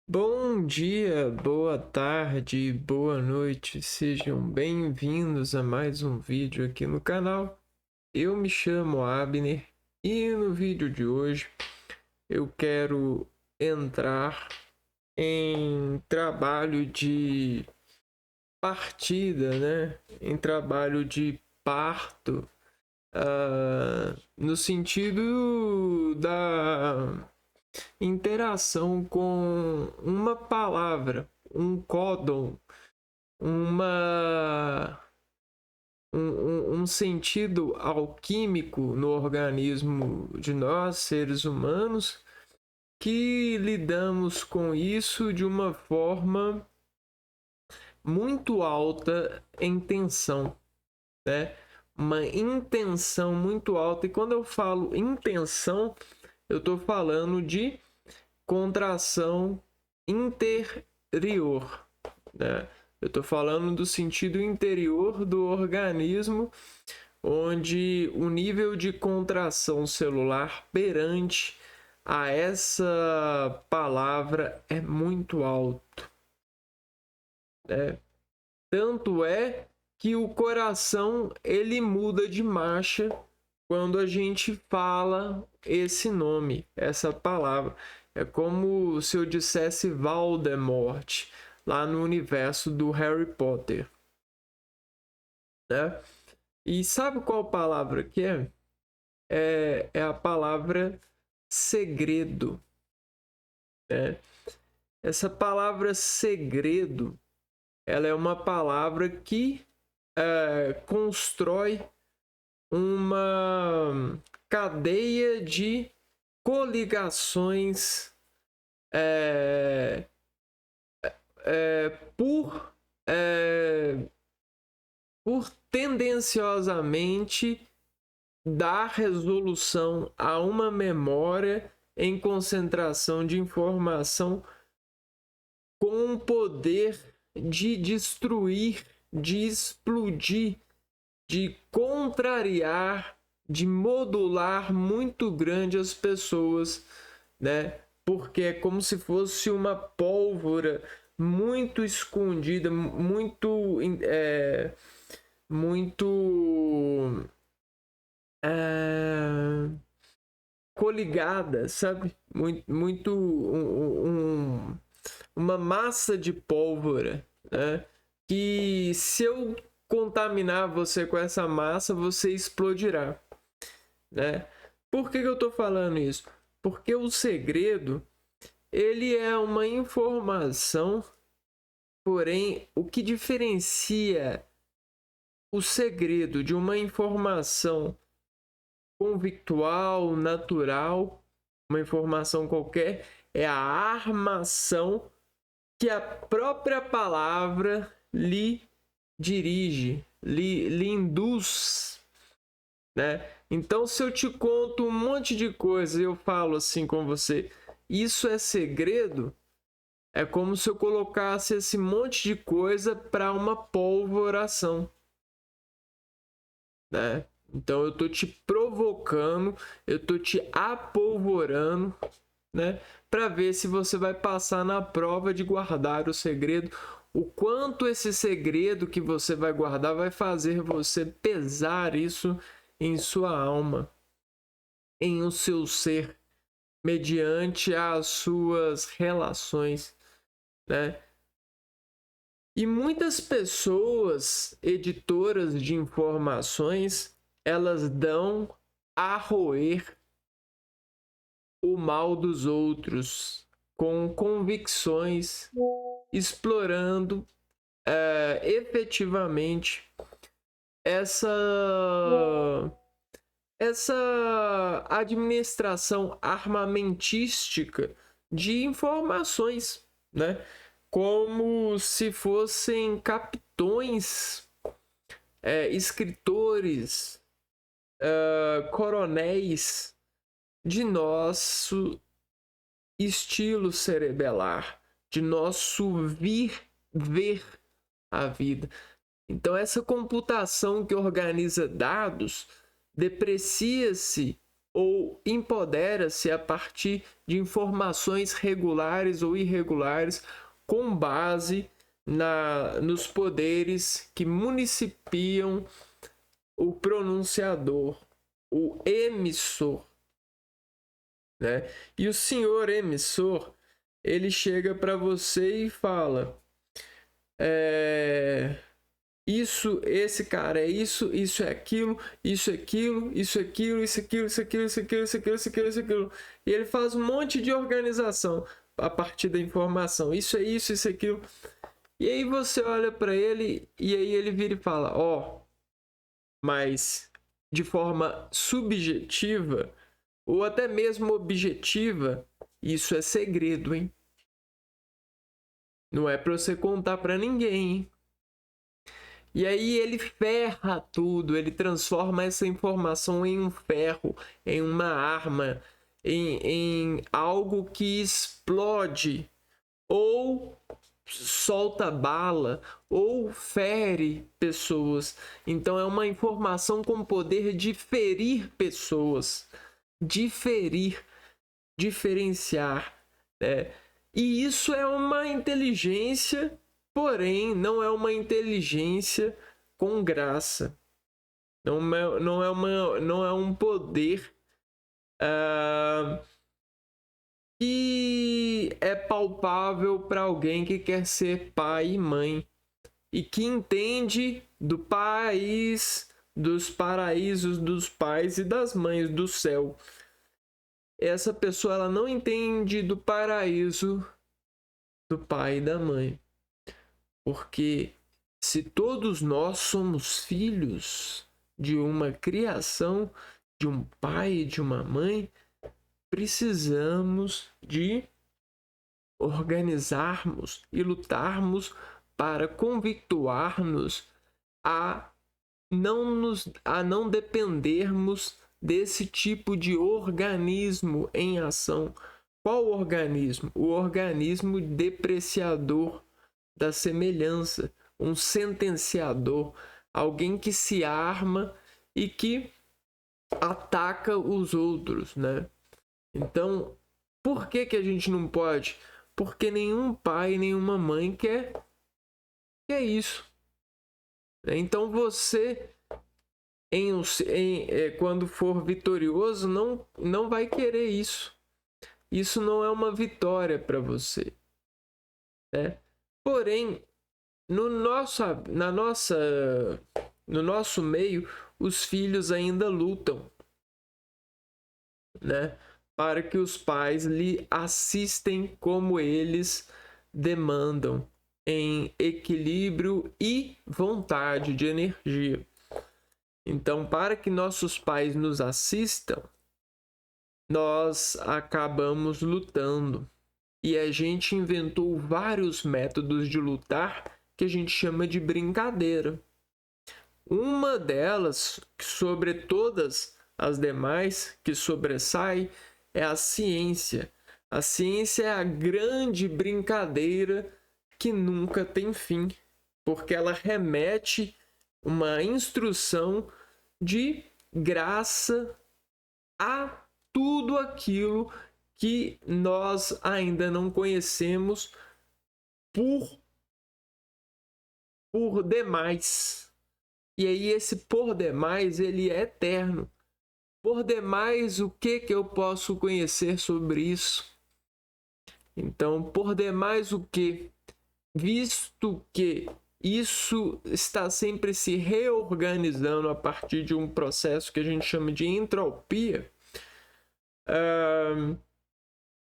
Bom dia, boa tarde, boa noite, sejam bem-vindos a mais um vídeo aqui no canal. Eu me chamo Abner e no vídeo de hoje eu quero entrar em trabalho de partida, né? Em trabalho de parto, no sentido da interação com uma palavra, um códon, uma um sentido alquímico no organismo de nós, seres humanos, que lidamos com isso de uma forma muito alta em tensão, né? Uma intenção muito alta. E quando eu falo intenção, eu estou falando de contração interior, né? Eu estou falando do sentido interior do organismo, onde o nível de contração celular perante a essa palavra é muito alto, né? Tanto é que o coração ele muda de marcha quando a gente fala esse nome, essa palavra. É como se eu dissesse Voldemort lá no universo do Harry Potter, né? E sabe qual palavra que é? É a palavra segredo, né? Essa palavra segredo, ela é uma palavra que constrói uma cadeia de coligações é, por, é, por tendenciosamente dar resolução a uma memória em concentração de informação com o poder de destruir, de explodir, de contrariar, de modular muito grande as pessoas, né? Porque é como se fosse uma pólvora muito escondida, muito é, coligada, sabe? Uma massa de pólvora, né? Que se eu contaminar você com essa massa, você explodirá, né? Por que eu estou falando isso? Porque o segredo, ele é uma informação, porém, o que diferencia o segredo de uma informação convictual, natural, uma informação qualquer, é a armação que a própria palavra lhe dirige, lhe induz, né? Então, se eu te conto um monte de coisa e eu falo assim com você, isso é segredo, é como se eu colocasse esse monte de coisa para uma polvoração, né? Então, eu tô te provocando, eu tô te apolvorando, né? Para ver se você vai passar na prova de guardar o segredo, o quanto esse segredo que você vai guardar vai fazer você pesar isso em sua alma, em o seu ser, mediante as suas relações, né? E muitas pessoas, editoras de informações, elas dão a roer o mal dos outros com convicções, explorando efetivamente essa essa administração armamentística de informações, né? Como se fossem capitões, escritores, coronéis de nosso estilo cerebelar, de nosso ver a vida. Então, essa computação que organiza dados deprecia-se ou empodera-se a partir de informações regulares ou irregulares com base nos poderes que municipiam o pronunciador, o emissor, né? E o senhor emissor, ele chega para você e fala: esse cara é isso, isso é aquilo, isso é aquilo, isso é aquilo, isso é aquilo, isso é aquilo, isso é aquilo, isso é aquilo, isso é aquilo, isso é aquilo. E ele faz um monte de organização a partir da informação. Isso é isso, isso é aquilo. E aí você olha para ele e aí ele vira e fala: mas de forma subjetiva ou até mesmo objetiva, isso é segredo, hein? Não é para você contar para ninguém, hein? E aí ele ferra tudo, ele transforma essa informação em um ferro, em uma arma, em algo que explode, ou solta bala, ou fere pessoas. Então é uma informação com poder de ferir pessoas, diferenciar, né? E isso é uma inteligência, porém não é uma inteligência com graça. Não é um poder que é palpável para alguém que quer ser pai e mãe e que entende do país, dos paraísos dos pais e das mães do céu. Essa pessoa ela não entende do paraíso do pai e da mãe. Porque se todos nós somos filhos de uma criação, de um pai e de uma mãe, precisamos de organizarmos e lutarmos para convictuar-nos a não dependermos desse tipo de organismo em ação. Qual organismo? O organismo depreciador da semelhança, um sentenciador, alguém que se arma e que ataca os outros, né? Então, por que a gente não pode? Porque nenhum pai, nenhuma mãe quer isso. Então você, quando for vitorioso, não vai querer isso. Isso não é uma vitória para você, né? Porém, no nosso meio, os filhos ainda lutam, né? Para que os pais lhe assistem como eles demandam, em equilíbrio e vontade de energia. Então, para que nossos pais nos assistam, nós acabamos lutando. E a gente inventou vários métodos de lutar que a gente chama de brincadeira. Uma delas, sobre todas as demais, que sobressai, é a ciência. A ciência é a grande brincadeira que nunca tem fim, porque ela remete uma instrução de graça a tudo aquilo que nós ainda não conhecemos por demais. E aí esse por demais, ele é eterno. Por demais, o que eu posso conhecer sobre isso? Então, por demais o que? Visto que isso está sempre se reorganizando a partir de um processo que a gente chama de entropia,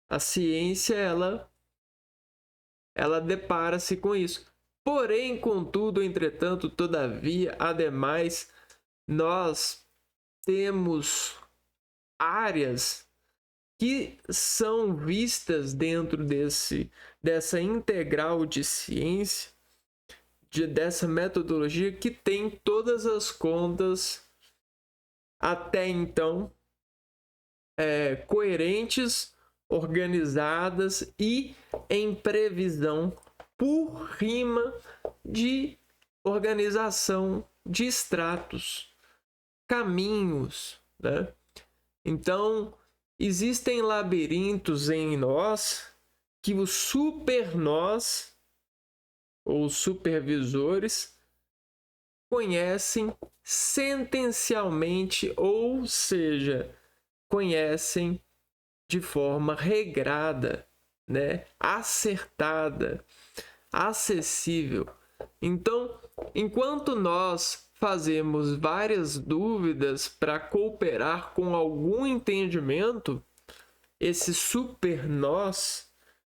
a ciência ela depara-se com isso. Porém, contudo, entretanto, todavia, ademais, nós temos áreas que são vistas dentro dessa integral de ciência, dessa metodologia que tem todas as contas até então coerentes, organizadas e em previsão por rima de organização de estratos, caminhos, né? Então, existem labirintos em nós que os super nós, ou supervisores, conhecem sentencialmente, ou seja, conhecem de forma regrada, né? Acertada, acessível. Então, enquanto nós fazemos várias dúvidas para cooperar com algum entendimento, esse super nós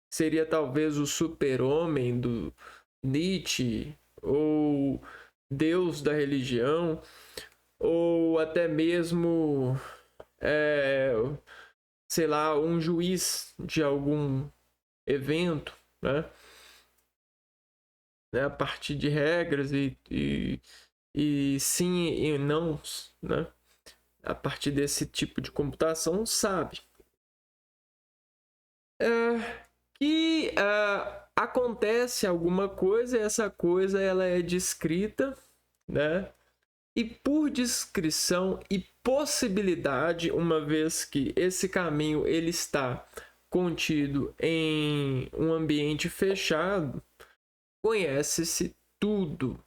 seria talvez o super-homem do Nietzsche, ou Deus da religião, ou até mesmo, sei lá, um juiz de algum evento, né? A partir de regras e sim e não, né? A partir desse tipo de computação, sabe que acontece alguma coisa, e essa coisa ela é descrita, né? E por descrição e possibilidade, uma vez que esse caminho ele está contido em um ambiente fechado, conhece-se tudo.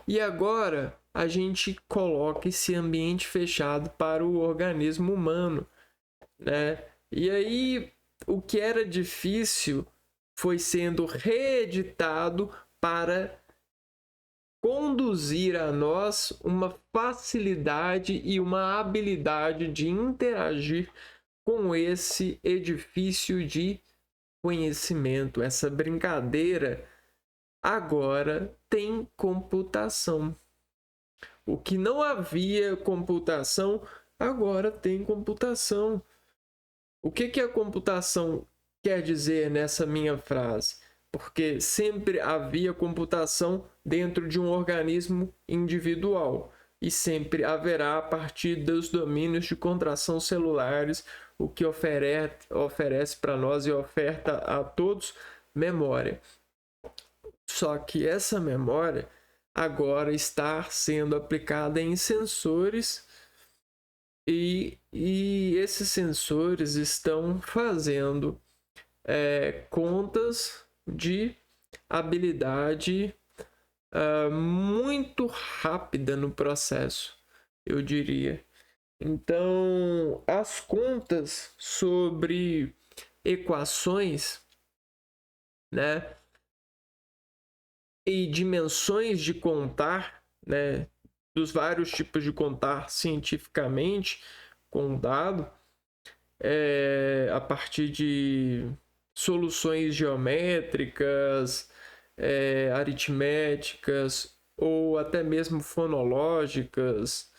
E agora a gente coloca esse ambiente fechado para o organismo humano, né? E aí o que era difícil foi sendo reeditado para conduzir a nós uma facilidade e uma habilidade de interagir com esse edifício de conhecimento. Essa brincadeira agora tem computação. O que não havia computação, agora tem computação. O que a computação quer dizer nessa minha frase? Porque sempre havia computação dentro de um organismo individual e sempre haverá a partir dos domínios de contração celulares, o que oferece para nós e oferta a todos memória. Só que essa memória agora está sendo aplicada em sensores e esses sensores estão fazendo contas de habilidade muito rápida no processo, eu diria. Então, as contas sobre equações, né, e dimensões de contar, né, dos vários tipos de contar cientificamente com dado, a partir de soluções geométricas, aritméticas ou até mesmo fonológicas.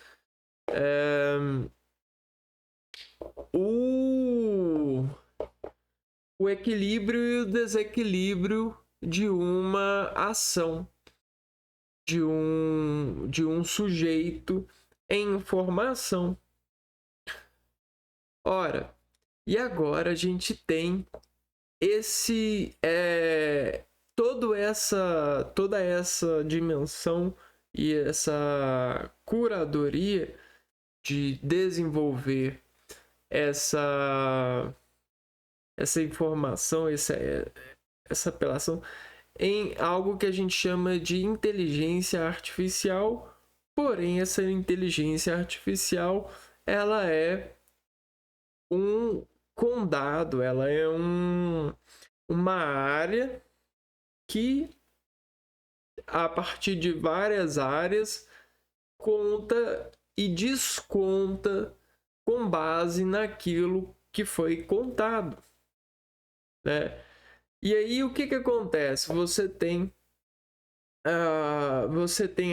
O equilíbrio e o desequilíbrio de uma ação, de um sujeito em formação. Ora, e agora a gente tem toda essa dimensão e essa curadoria de desenvolver essa informação, essa apelação em algo que a gente chama de inteligência artificial. Porém, essa inteligência artificial ela é um condado, ela é uma área que, a partir de várias áreas, conta e desconta com base naquilo que foi contado, né? E aí o que acontece? Você tem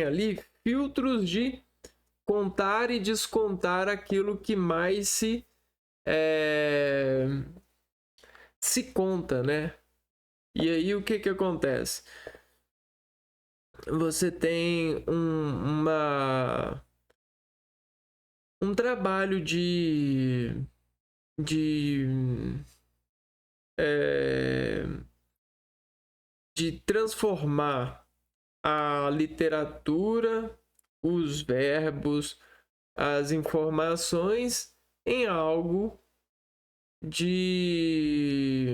ali filtros de contar e descontar aquilo que mais se conta, né? E aí o que acontece? Você tem um trabalho de transformar a literatura, os verbos, as informações em algo de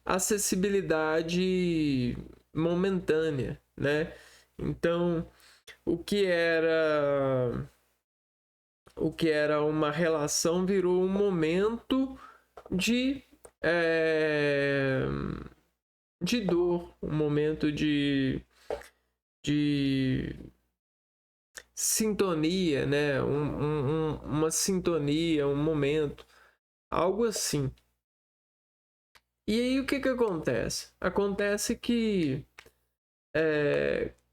acessibilidade momentânea, né? Então, o que era uma relação virou um momento de de dor, um momento de sintonia, né? Uma sintonia, um momento, algo assim. E aí o que acontece? Acontece que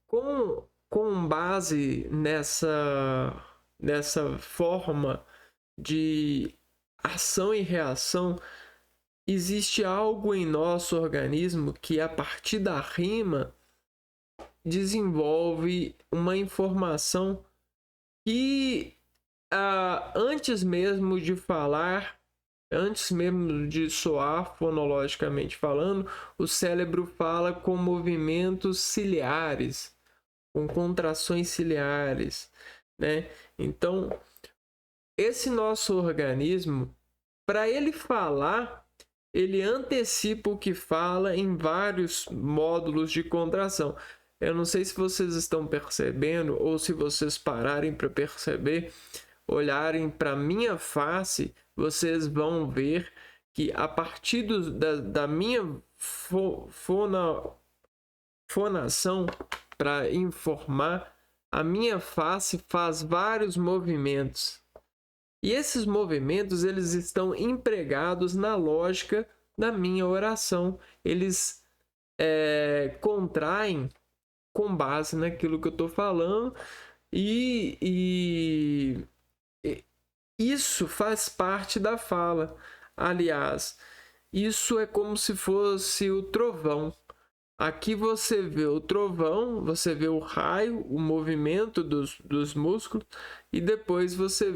com base nessa forma de ação e reação, existe algo em nosso organismo que, a partir da rima, desenvolve uma informação que, antes mesmo de falar, antes mesmo de soar fonologicamente falando, o cérebro fala com movimentos ciliares, com contrações ciliares, né? Então, esse nosso organismo, para ele falar, ele antecipa o que fala em vários módulos de contração. Eu não sei se vocês estão percebendo ou se vocês pararem para perceber, olharem para minha face, vocês vão ver que, a partir da minha fonação para informar, a minha face faz vários movimentos. E esses movimentos, eles estão empregados na lógica da minha oração. Eles contraem com base naquilo que eu estou falando, e isso faz parte da fala. Aliás, isso é como se fosse o trovão. Aqui você vê o trovão, você vê o raio, o movimento dos músculos, e depois você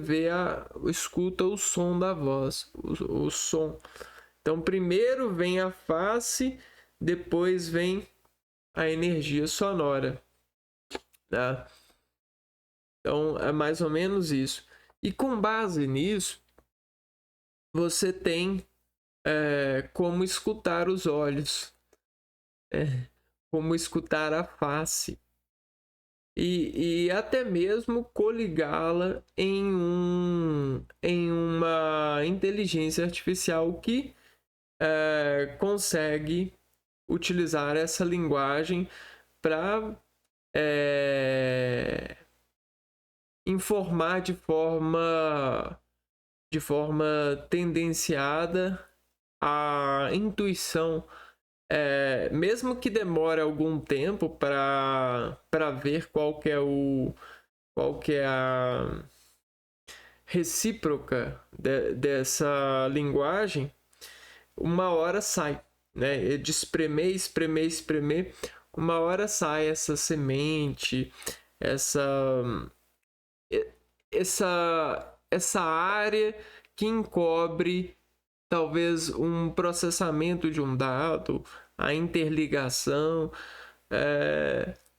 escuta o som da voz, o som. Então, primeiro vem a face, depois vem a energia sonora, tá? Então, é mais ou menos isso. E com base nisso, você tem como escutar os olhos, como escutar a face, e até mesmo coligá-la em uma inteligência artificial que consegue utilizar essa linguagem para informar de forma tendenciada a intuição, mesmo que demore algum tempo para ver qual que é a recíproca dessa linguagem. Uma hora sai, né? De espremer, uma hora sai essa semente, essa área que encobre talvez um processamento de um dado, a interligação,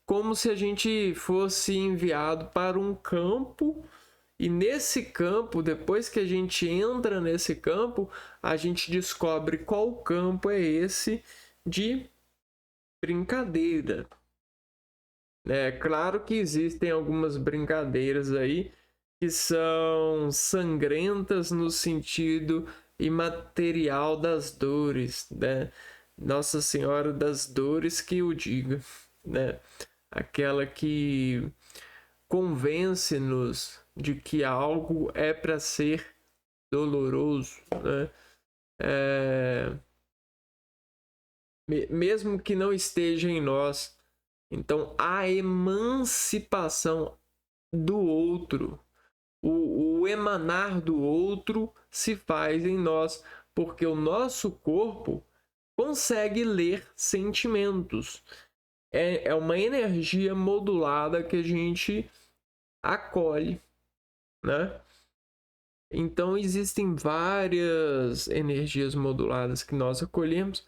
como se a gente fosse enviado para um campo, e nesse campo, depois que a gente entra nesse campo, a gente descobre qual campo é esse de brincadeira. É claro que existem algumas brincadeiras aí que são sangrentas no sentido imaterial das dores, né? Nossa Senhora das Dores que o diga, né? Aquela que convence-nos de que algo é para ser doloroso, né? Mesmo que não esteja em nós. Então, a emancipação do outro, o emanar do outro se faz em nós, porque o nosso corpo consegue ler sentimentos. É uma energia modulada que a gente acolhe, né? Então, existem várias energias moduladas que nós acolhemos,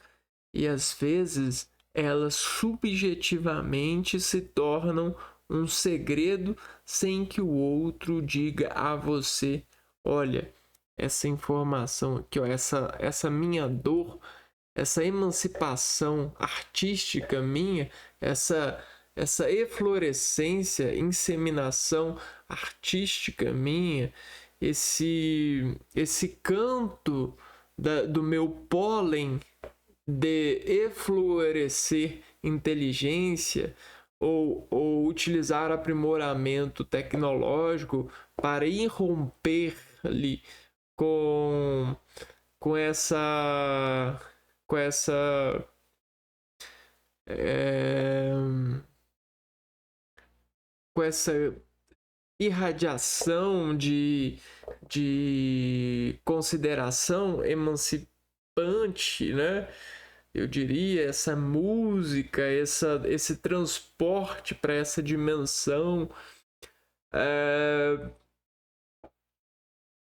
e às vezes elas subjetivamente se tornam um segredo sem que o outro diga a você olha, essa informação aqui, ó, essa minha dor, essa emancipação artística minha, essa eflorescência, inseminação artística minha, esse canto do meu pólen de eflorescer inteligência ou utilizar aprimoramento tecnológico para irromper ali com, com essa com essa é, com essa irradiação de consideração emancipante, né? Eu diria, essa música, esse transporte para essa dimensão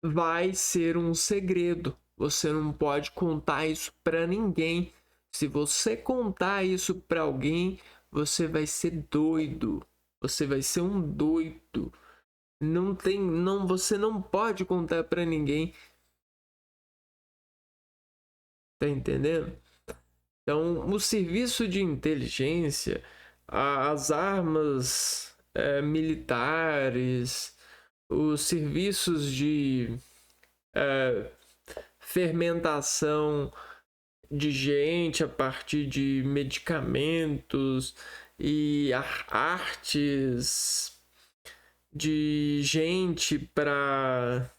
vai ser um segredo. Você não pode contar isso para ninguém. Se você contar isso para alguém, você vai ser doido. Você vai ser um doido. Você não pode contar para ninguém. Tá entendendo? Então, o serviço de inteligência, as armas militares, os serviços de fermentação de gente a partir de medicamentos e artes de gente para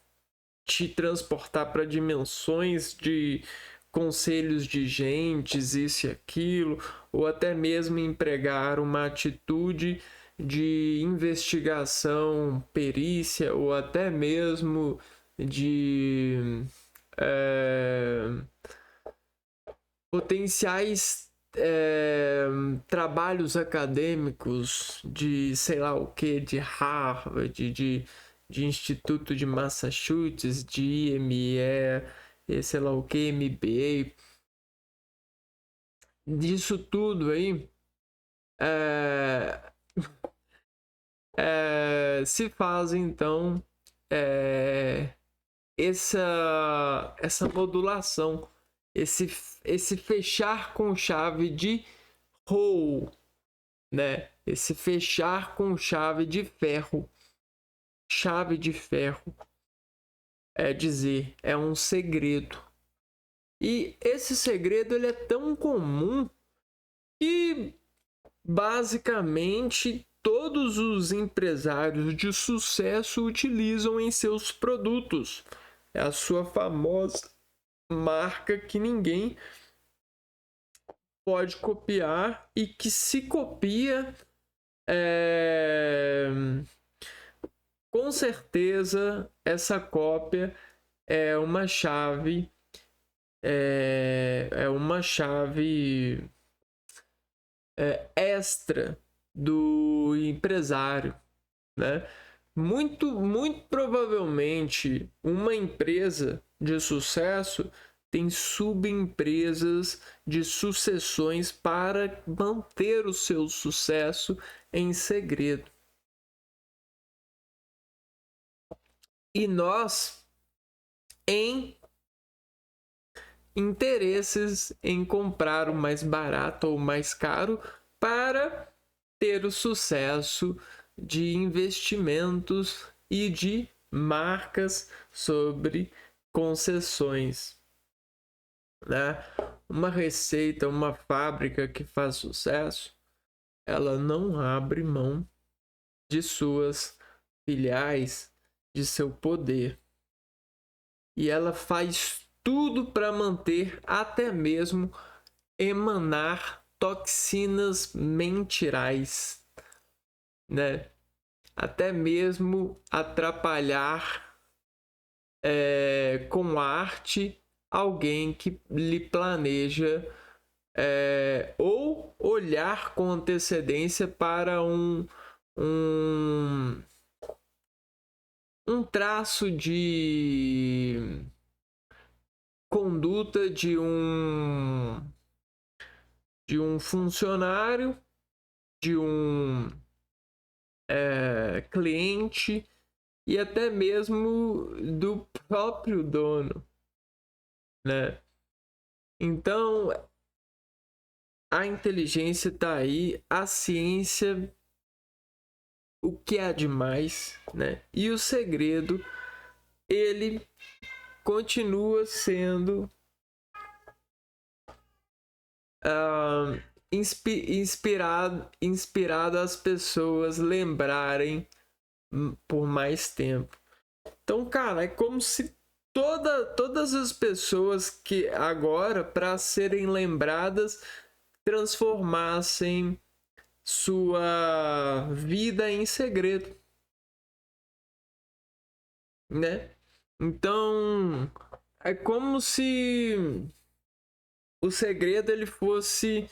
te transportar para dimensões de conselhos de gentes, isso e aquilo, ou até mesmo empregar uma atitude de investigação, perícia, ou até mesmo de potenciais trabalhos acadêmicos de sei lá o que, de Harvard, de Instituto de Massachusetts, de IME, sei lá o que, MBA, disso tudo aí, se faz então essa modulação, esse fechar com chave de Hall, né? Esse fechar com chave de ferro. Chave de ferro é dizer, é um segredo. E esse segredo ele é tão comum que basicamente todos os empresários de sucesso utilizam em seus produtos. É a sua famosa marca que ninguém pode copiar e que se copia com certeza essa cópia é uma chave extra do empresário, né? Muito provavelmente uma empresa de sucesso tem subempresas de sucessões para manter o seu sucesso em segredo. E nós, em interesses em comprar o mais barato ou mais caro para ter o sucesso de investimentos e de marcas sobre concessões, né? Uma receita, uma fábrica que faz sucesso, ela não abre mão de suas filiais, de seu poder. E ela faz tudo para manter, até mesmo emanar toxinas mentirais, né? Até mesmo atrapalhar com arte alguém que lhe planeja ou olhar com antecedência para um traço de conduta de um funcionário, de um cliente e até mesmo do próprio dono, né? Então, a inteligência está aí, a ciência, o que há de mais, né? E o segredo, ele continua sendo inspirado as pessoas lembrarem por mais tempo. Então, cara, é como se todas as pessoas que agora, para serem lembradas, transformassem sua vida em segredo, né? Então, é como se o segredo ele fosse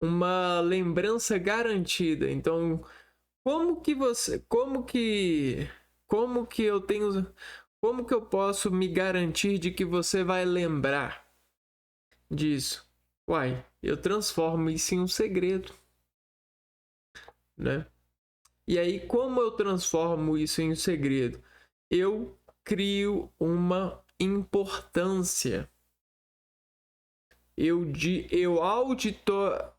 uma lembrança garantida. Então, como que eu tenho, como que eu posso me garantir de que você vai lembrar disso? Uai, eu transformo isso em um segredo, né? E aí, como eu transformo isso em um segredo? Eu crio uma importância. Eu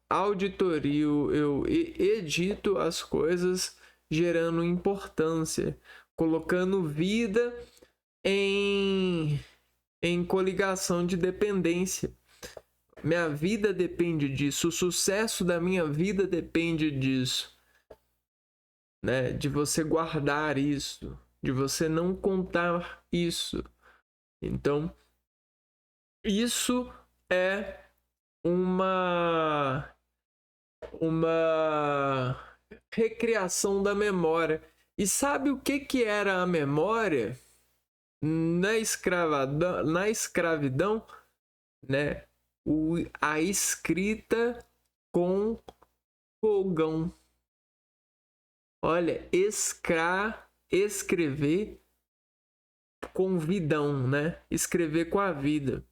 auditorio, eu edito as coisas gerando importância, colocando vida em coligação de dependência. Minha vida depende disso, o sucesso da minha vida depende disso, né? De você guardar isso, de você não contar isso. Então, isso é uma recriação da memória. E sabe o que era a memória na escravidão, né? A escrita com fogão. Olha, escrever com vidão, né? Escrever com a vida.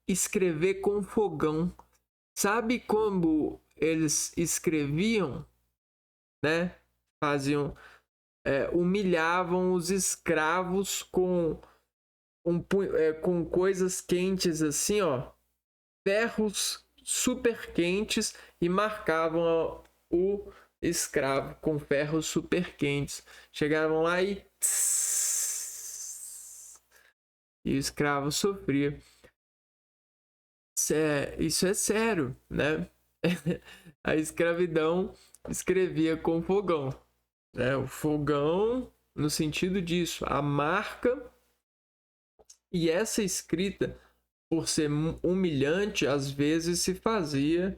Escrever com fogão. Sabe como eles escreviam, né? Faziam, humilhavam os escravos com coisas quentes assim, ó, ferros super quentes e marcavam o escravo com ferros super quentes. Chegavam lá e o escravo sofria. Isso é sério, né? A escravidão escrevia com fogão, né? O fogão no sentido disso, a marca, e essa escrita, por ser humilhante, às vezes se fazia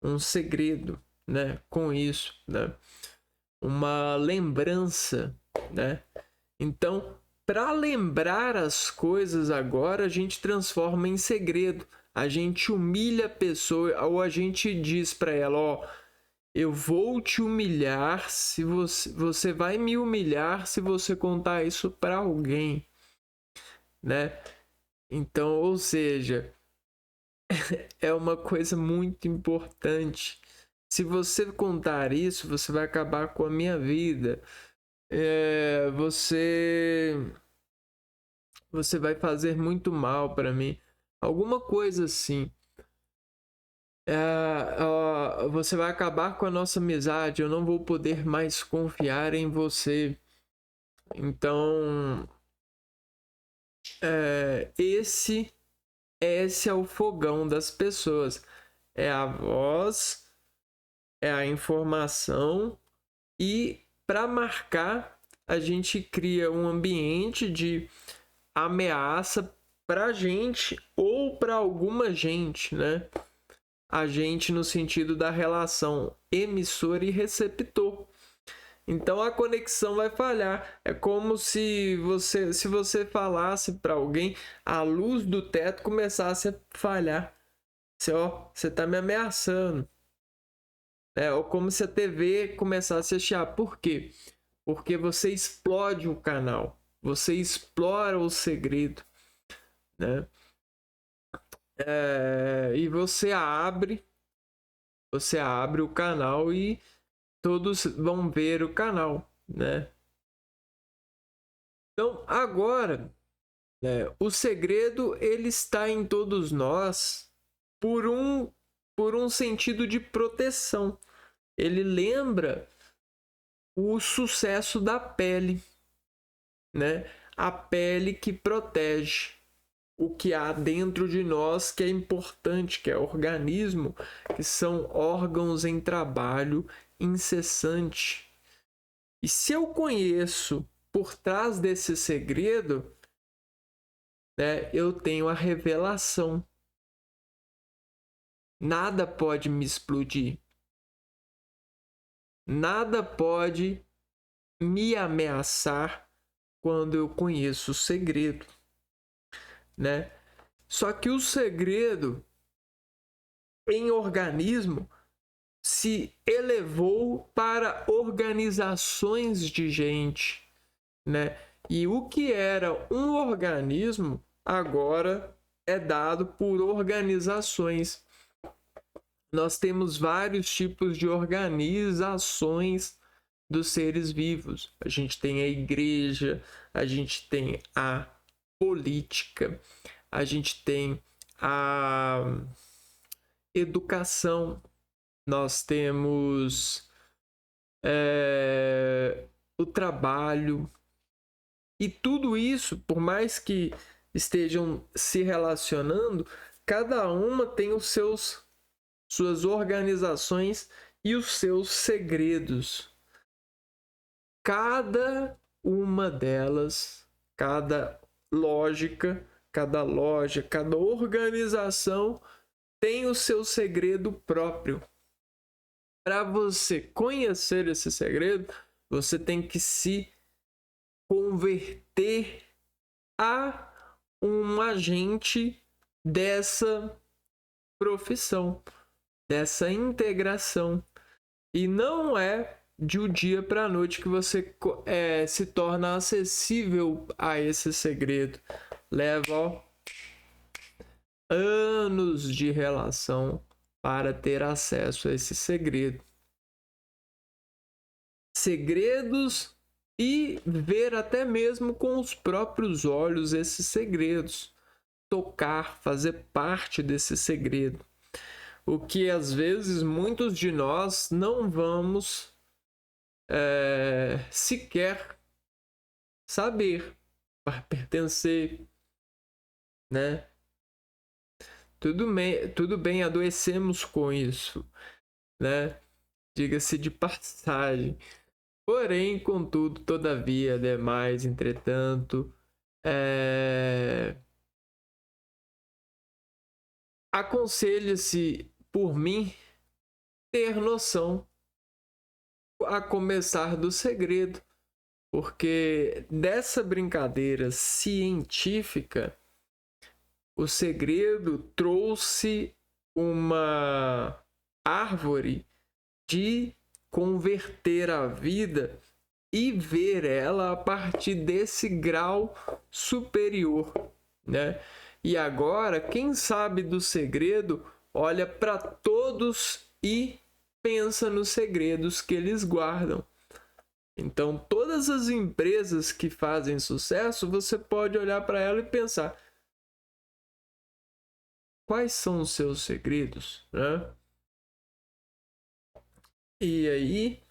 um segredo, né? Com isso, né? Uma lembrança, né? Então, para lembrar as coisas agora, a gente transforma em segredo. A gente humilha a pessoa ou a gente diz para ela, ó, eu vou te humilhar se você vai me humilhar se você contar isso para alguém, né? Então, ou seja, é uma coisa muito importante. Se você contar isso, você vai acabar com a minha vida. Você vai fazer muito mal para mim. Alguma coisa assim. Você vai acabar com a nossa amizade. Eu não vou poder mais confiar em você. Então, esse é o fogão das pessoas. É a voz, é a informação, e para marcar, a gente cria um ambiente de ameaça para a gente ou para alguma gente, né? A gente no sentido da relação emissor e receptor. Então a conexão vai falhar. É como se você falasse para alguém, a luz do teto começasse a falhar. Você tá me ameaçando. Ou como se a TV começasse a chiar. Por quê? Porque você explode o canal. Você explora o segredo, né? E você abre o canal e todos vão ver o canal, né? Então, agora, né, o segredo ele está em todos nós por um sentido de proteção. Ele lembra o sucesso da pele, né? A pele que protege o que há dentro de nós que é importante, que é organismo, que são órgãos em trabalho incessante. E se eu conheço por trás desse segredo, né, eu tenho a revelação. Nada pode me explodir. Nada pode me ameaçar quando eu conheço o segredo, né? Só que o segredo em organismo se elevou para organizações de gente, né? E o que era um organismo agora é dado por organizações. Nós temos vários tipos de organizações dos seres vivos. A gente tem a igreja, a gente tem a política, a gente tem a educação, nós temos o trabalho, e tudo isso, por mais que estejam se relacionando, cada uma tem os suas organizações e os seus segredos. Cada uma delas, cada lógica, cada loja, cada organização tem o seu segredo próprio. Para você conhecer esse segredo, você tem que se converter a um agente dessa profissão, dessa integração. E não é de um dia para a noite que você se torna acessível a esse segredo. Leva anos de relação para ter acesso a esse segredo. Segredos e ver até mesmo com os próprios olhos esses segredos. Tocar, fazer parte desse segredo. O que às vezes muitos de nós não vamos sequer saber, para pertencer, né? Tudo bem, adoecemos com isso, né? Diga-se de passagem. Porém, contudo, todavia, demais, entretanto, aconselha-se por mim ter noção a começar do segredo, porque dessa brincadeira científica, o segredo trouxe uma árvore de converter a vida e ver ela a partir desse grau superior, né? E agora, quem sabe do segredo, olha para todos e pensa nos segredos que eles guardam. Então, todas as empresas que fazem sucesso, você pode olhar para ela e pensar: quais são os seus segredos, né? E aí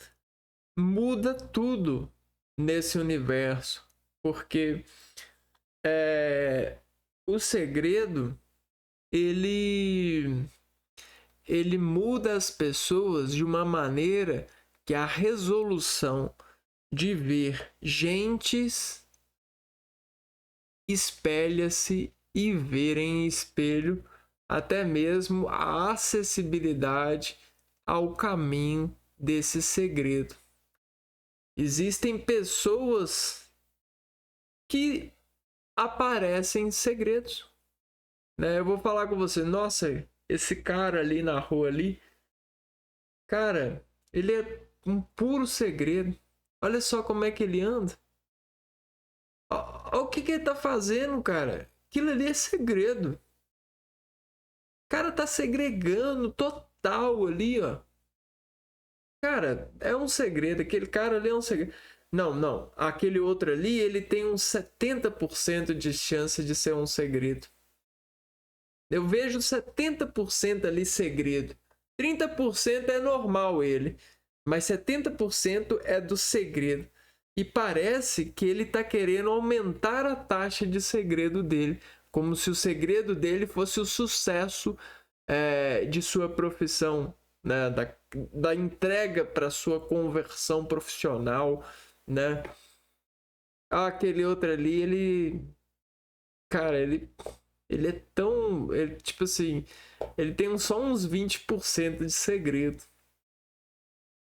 muda tudo nesse universo, porque o segredo ele muda as pessoas de uma maneira que a resolução de ver gentes espelha-se e ver em espelho até mesmo a acessibilidade ao caminho desse segredo. Existem pessoas que aparecem segredos, né? Eu vou falar com você: nossa, esse cara ali na rua ali, cara, ele é um puro segredo. Olha só como é que ele anda. Olha o que ele tá fazendo, cara. Aquilo ali é segredo. O cara tá segregando total ali, ó. Cara, é um segredo. Aquele cara ali é um segredo. Não, não. Aquele outro ali, ele tem uns 70% de chance de ser um segredo. Eu vejo 70% ali segredo. 30% é normal ele. Mas 70% é do segredo. E parece que ele está querendo aumentar a taxa de segredo dele. Como se o segredo dele fosse o sucesso de sua profissão, né? Da entrega para sua conversão profissional, né? Aquele outro ali, cara, ele é tão, tipo assim, ele tem só uns 20% de segredo.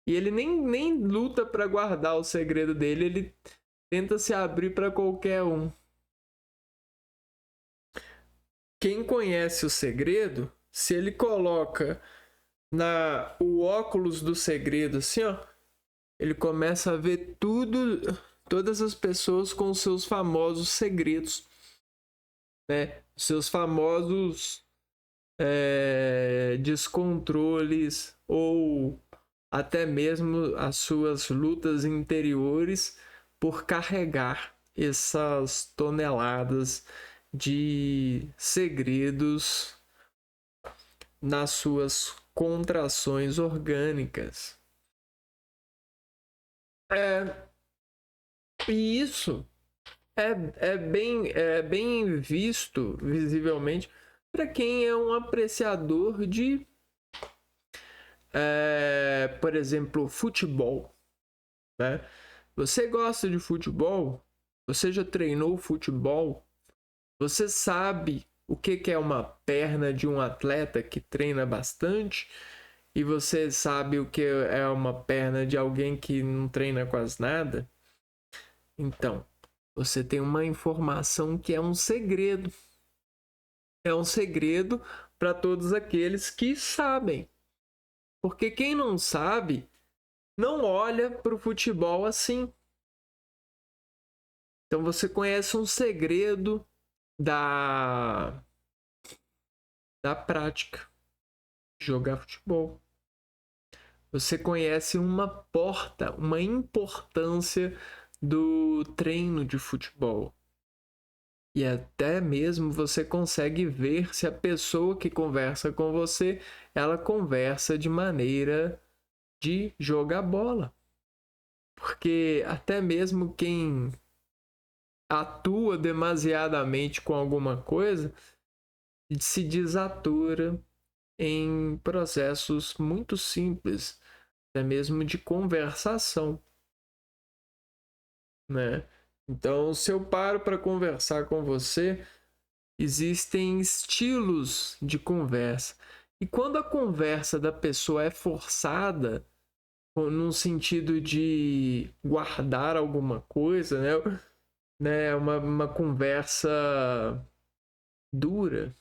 E ele nem luta para guardar o segredo dele, ele tenta se abrir para qualquer um. Quem conhece o segredo, se ele coloca o óculos do segredo assim, ó, ele começa a ver todas as pessoas com seus famosos segredos, né? Seus famosos descontroles ou até mesmo as suas lutas interiores por carregar essas toneladas de segredos nas suas contrações orgânicas. E isso é bem visto visivelmente para quem é um apreciador de, por exemplo, futebol, né? Você gosta de futebol? Você já treinou futebol? Você sabe o que é uma perna de um atleta que treina bastante? E você sabe o que é uma perna de alguém que não treina quase nada? Então, você tem uma informação que é um segredo. É um segredo para todos aqueles que sabem. Porque quem não sabe não olha para o futebol assim. Então você conhece um segredo da prática, jogar futebol. Você conhece uma porta, uma importância do treino de futebol. E até mesmo você consegue ver se a pessoa que conversa com você, ela conversa de maneira de jogar bola. Porque até mesmo quem atua demasiadamente com alguma coisa se desatura em processos muito simples, até mesmo de conversação, né? Então, se eu paro para conversar com você, existem estilos de conversa. E quando a conversa da pessoa é forçada, no sentido de guardar alguma coisa, né? Uma conversa dura,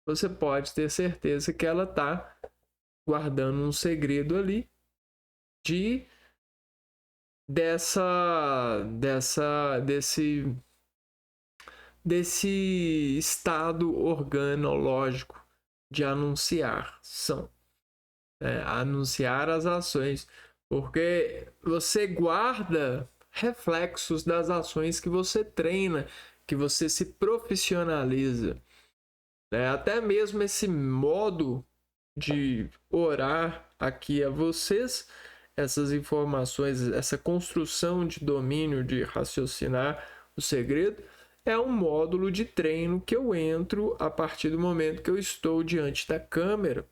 você pode ter certeza que ela está guardando um segredo ali de desse estado organológico de anunciação, anunciar as ações, porque você guarda reflexos das ações que você treina, que você se profissionaliza, né? Até mesmo esse modo de orar aqui a vocês, essas informações, essa construção de domínio, de raciocinar o segredo, é um módulo de treino que eu entro a partir do momento que eu estou diante da câmera,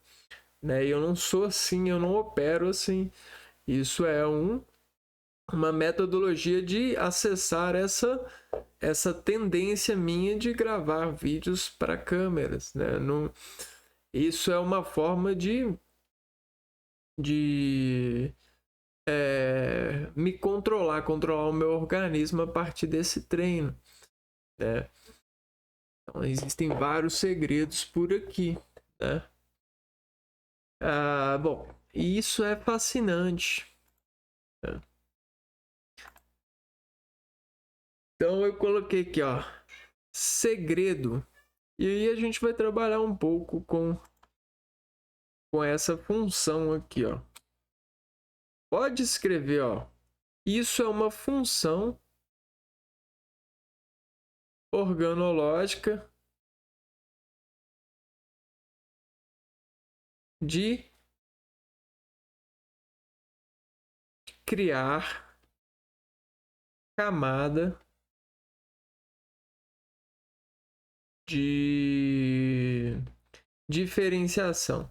né? Eu não sou assim, eu não opero assim. Isso é uma metodologia de acessar essa tendência minha de gravar vídeos para câmeras, né? Isso é uma forma de me controlar o meu organismo a partir desse treino, né? Então, existem vários segredos por aqui, né? Bom, isso é fascinante, né? Então eu coloquei aqui, ó, segredo. E aí a gente vai trabalhar um pouco com essa função aqui, ó. pode escrever, ó, isso é uma função organológica de criar camada de diferenciação,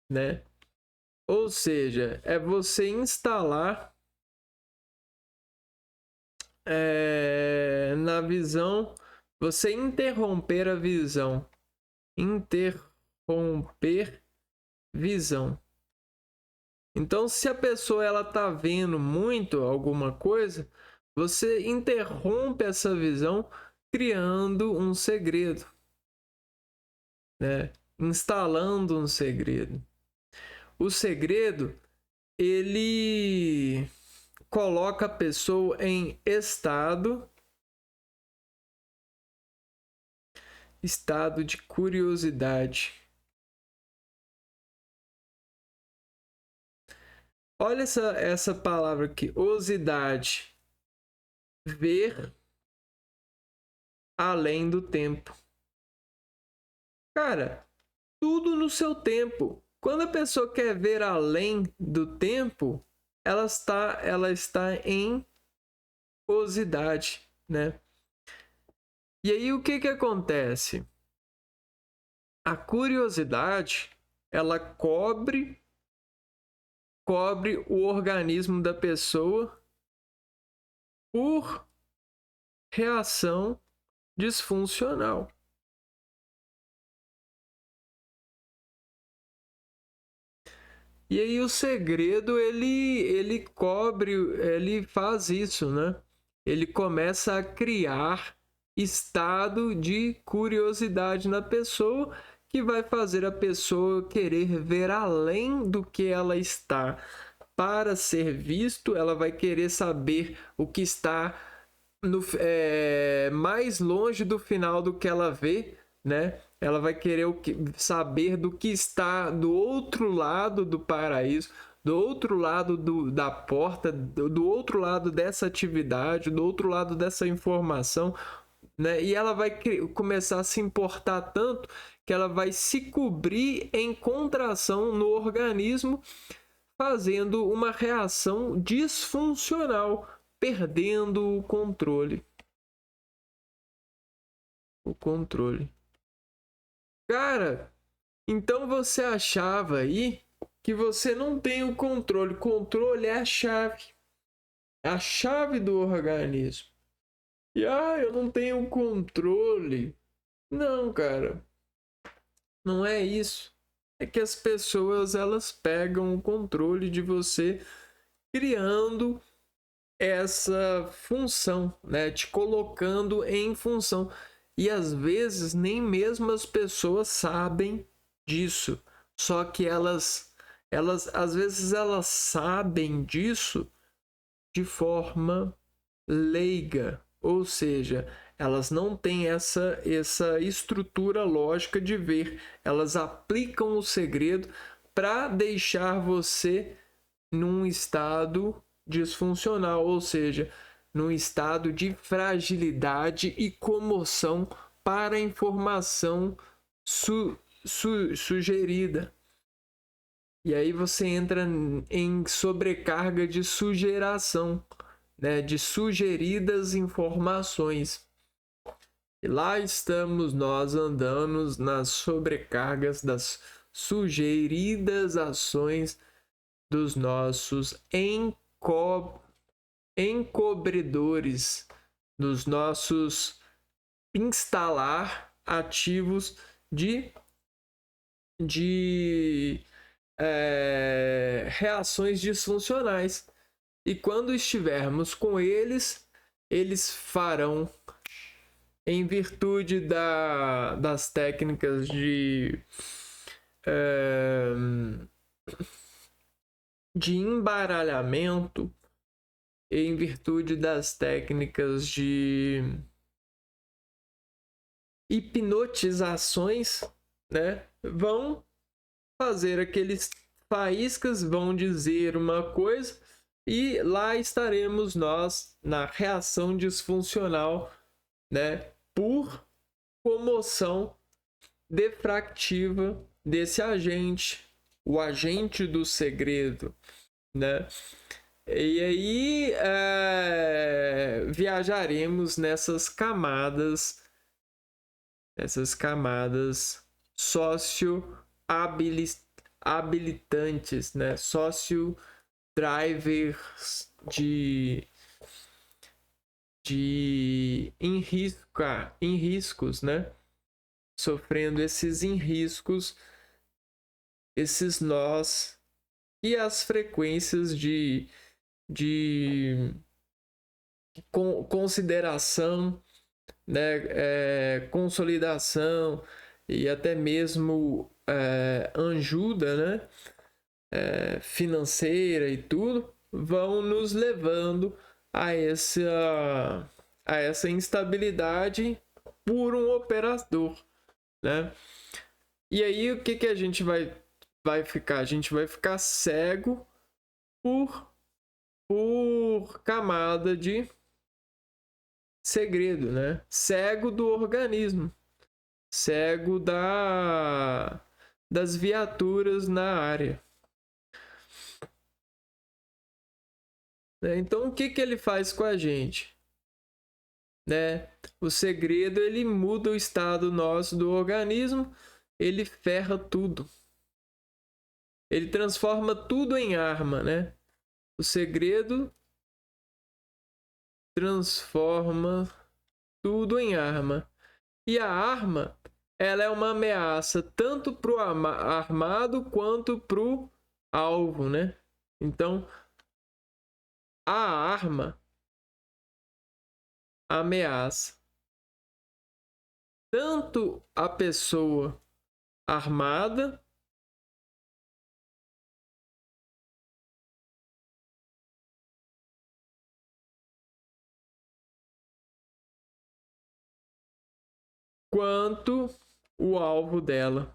né? Ou seja, é você instalar na visão, você interromper a visão, interromper visão. Então, se a pessoa ela tá vendo muito alguma coisa, você interrompe essa visão criando um segredo, né? Instalando um segredo. O segredo, ele coloca a pessoa em estado de curiosidade. Olha essa palavra aqui, osidade. Ver além do tempo. Cara, tudo no seu tempo. Quando a pessoa quer ver além do tempo, ela está em osidade, né? E aí o que acontece? A curiosidade, ela cobre o organismo da pessoa por reação disfuncional. E aí o segredo, ele cobre, ele faz isso, né? Ele começa a criar estado de curiosidade na pessoa, que vai fazer a pessoa querer ver além do que ela está. Para ser visto, ela vai querer saber o que está mais longe do final do que ela vê, né? Ela vai querer saber do que está do outro lado do paraíso, do outro lado da porta, do outro lado dessa atividade, do outro lado dessa informação, né? E ela vai começar a se importar tanto que ela vai se cobrir em contração no organismo, fazendo uma reação disfuncional, perdendo o controle. Cara, então você achava aí que você não tem o controle. Controle é a chave. É a chave do organismo. E eu não tenho controle. Não, cara. Não é isso. É que as pessoas elas pegam o controle de você criando essa função, né? Te colocando em função. E às vezes nem mesmo as pessoas sabem disso. Só que elas às vezes elas sabem disso de forma leiga, ou seja, elas não têm essa estrutura lógica de ver. Elas aplicam o segredo para deixar você num estado disfuncional, ou seja, num estado de fragilidade e comoção para a informação sugerida. E aí você entra em sobrecarga de sugeração, né, de sugeridas informações. E lá estamos nós andando nas sobrecargas das sugeridas ações dos nossos encobridores, dos nossos instalar ativos de reações disfuncionais. E quando estivermos com eles, eles farão, em virtude das técnicas de embaralhamento, em virtude das técnicas de hipnotizações, né, vão fazer aqueles faíscas, vão dizer uma coisa, e lá estaremos nós na reação disfuncional, né, por comoção defractiva desse agente, o agente do segredo, né? E aí viajaremos nessas camadas socio-habilitantes, né? Socio-drivers em riscos, né? Sofrendo esses enriscos, esses nós e as frequências de consideração, né, consolidação e até mesmo ajuda, né, financeira e tudo, vão nos levando a essa instabilidade por um operador, né? E aí o que a gente vai ficar? A gente vai ficar cego por camada de segredo, né? Cego do organismo, cego das viaturas na área. Então, o que ele faz com a gente? Né? O segredo, ele muda o estado nosso do organismo, ele ferra tudo. Ele transforma tudo em arma, né? O segredo transforma tudo em arma. E a arma, ela é uma ameaça tanto para o armado quanto para o alvo, né? Então, a arma ameaça tanto a pessoa armada quanto o alvo dela.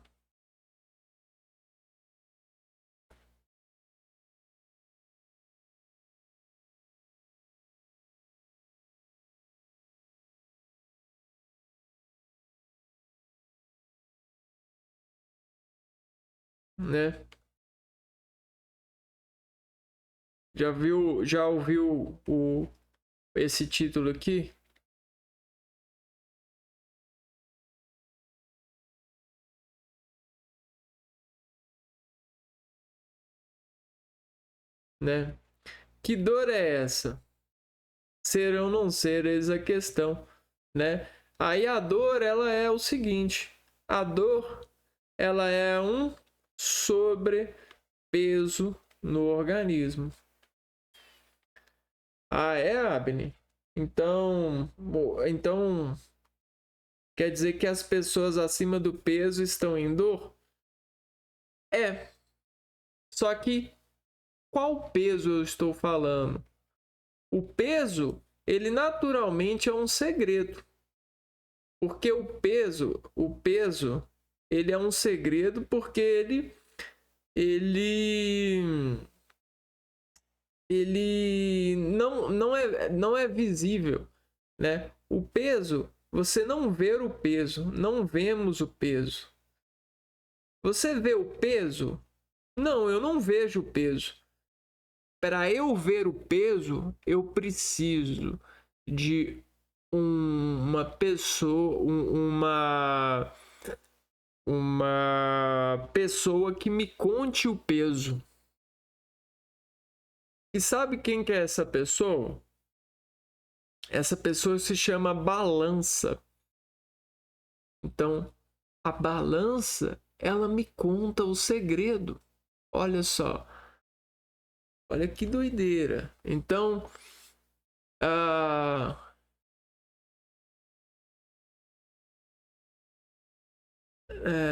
Né? Já ouviu esse título aqui? Né? Que dor é essa? Ser ou não ser, eis a questão, né? Aí a dor, ela é o seguinte, a dor, ela é um sobrepeso no organismo. Ah, é, Abner? Então quer dizer que as pessoas acima do peso estão em dor? É. Só que qual peso eu estou falando? O peso, ele naturalmente é um segredo. Porque o peso, ele é um segredo porque ele não é visível, né? O peso, você não vê o peso, não vemos o peso. Você vê o peso? Não, eu não vejo o peso. Para eu ver o peso, eu preciso de uma pessoa, uma pessoa que me conte o peso. E sabe quem que é essa pessoa? Essa pessoa se chama balança. Então, a balança, ela me conta o segredo. Olha só. Olha que doideira. Então,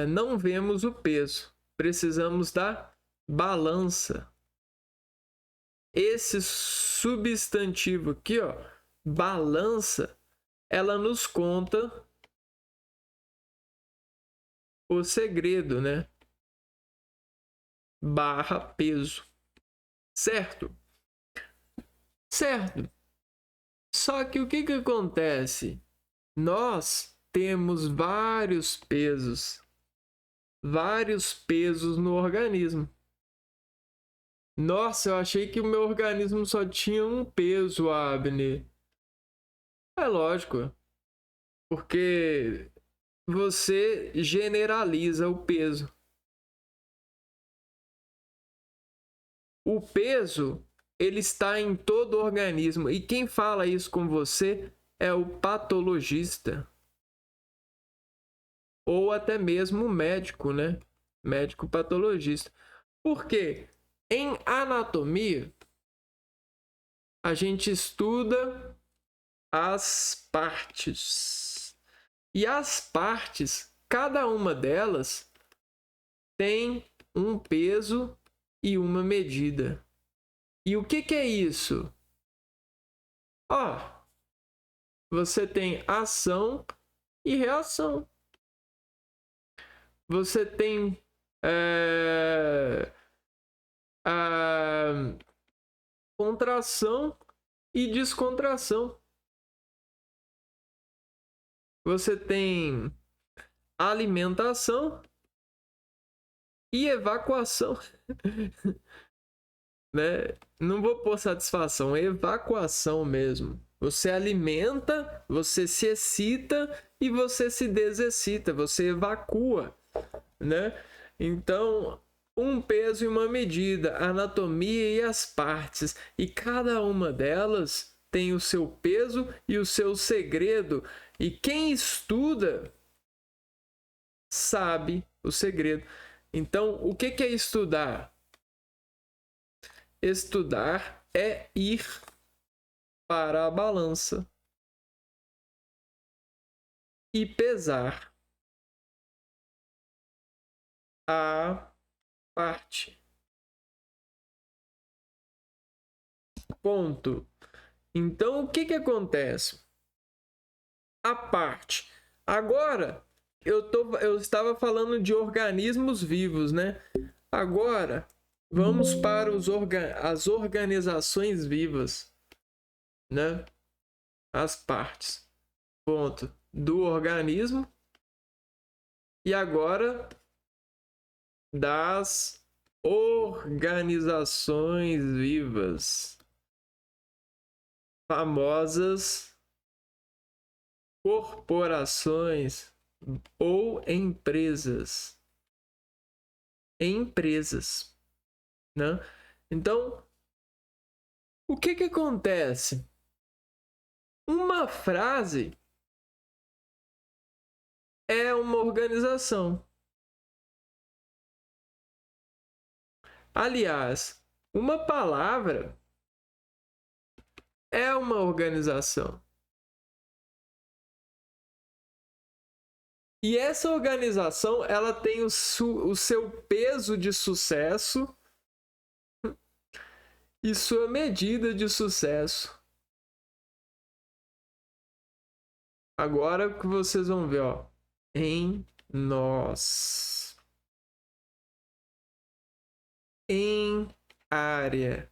não vemos o peso. Precisamos da balança. Esse substantivo aqui, ó, balança, ela nos conta o segredo, né? barra peso. Certo? Certo. Só que o que acontece? Nós temos vários pesos no organismo. Nossa, eu achei que o meu organismo só tinha um peso, Abner. É lógico, porque você generaliza o peso. O peso, ele está em todo o organismo. E quem fala isso com você é o patologista. Ou até mesmo o médico, né? Médico patologista. Por quê? Em anatomia, a gente estuda as partes. E as partes, cada uma delas tem um peso e uma medida. E o que é isso? Ó, você tem ação e reação. Você tem a contração e descontração. Você tem alimentação e evacuação. Né? Não vou pôr satisfação, é evacuação mesmo. Você alimenta, você se excita e você se desexcita, você evacua, né? Então, um peso e uma medida, a anatomia e as partes, e cada uma delas tem o seu peso e o seu segredo, e quem estuda sabe o segredo. Então, o que é estudar? Estudar é ir para a balança e pesar a parte. Ponto. Então, o que acontece? A parte. Agora, eu estava falando de organismos vivos, né? Agora, vamos para as organizações vivas, né? As partes. Ponto. Do organismo. E agora, das organizações vivas, famosas corporações ou empresas. Empresas, né? Então, o que acontece? Uma frase é uma organização. Aliás, uma palavra é uma organização. E essa organização, ela tem o seu peso de sucesso e sua medida de sucesso. Agora que vocês vão ver, ó, em nós, em área,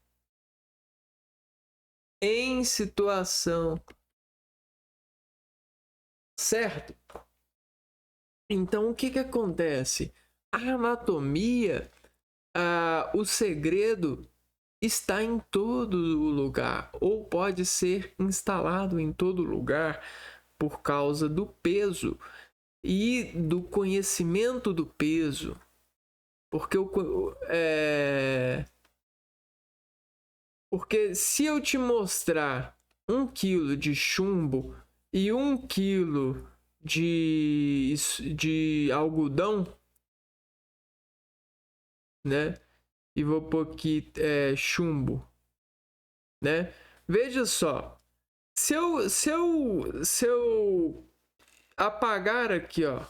em situação, certo? Então, o que acontece? A anatomia, o segredo está em todo lugar, ou pode ser instalado em todo lugar por causa do peso e do conhecimento do peso. Porque se eu te mostrar 1 quilo de chumbo e 1 quilo de algodão, né? E vou pôr aqui chumbo, né? Veja só, se eu apagar aqui, ó,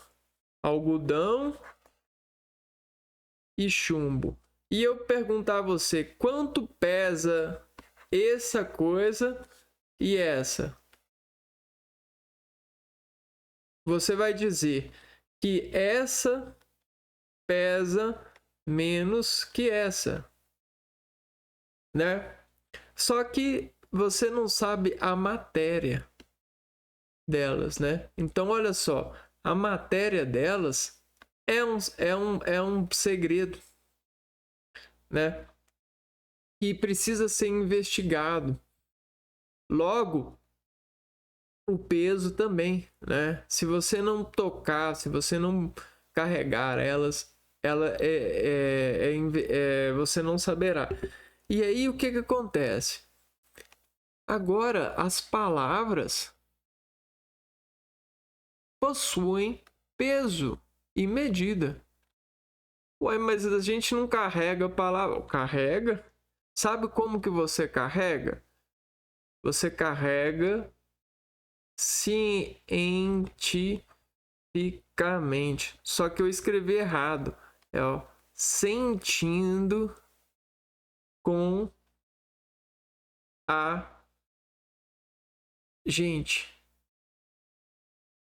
algodão e chumbo, e eu perguntar a você quanto pesa essa coisa e essa, você vai dizer que essa pesa menos que essa, né? Só que você não sabe a matéria delas, né? Então, olha só, a matéria delas é um segredo, né? E precisa ser investigado. Logo, o peso também, né? Se você não tocar, se você não carregar elas, você não saberá. E aí o que acontece? Agora as palavras possuem peso e medida. Ué, mas a gente não carrega a palavra. Carrega? Sabe como que você carrega? Você carrega cientificamente. Só que eu escrevi errado. É, ó, sentindo com a gente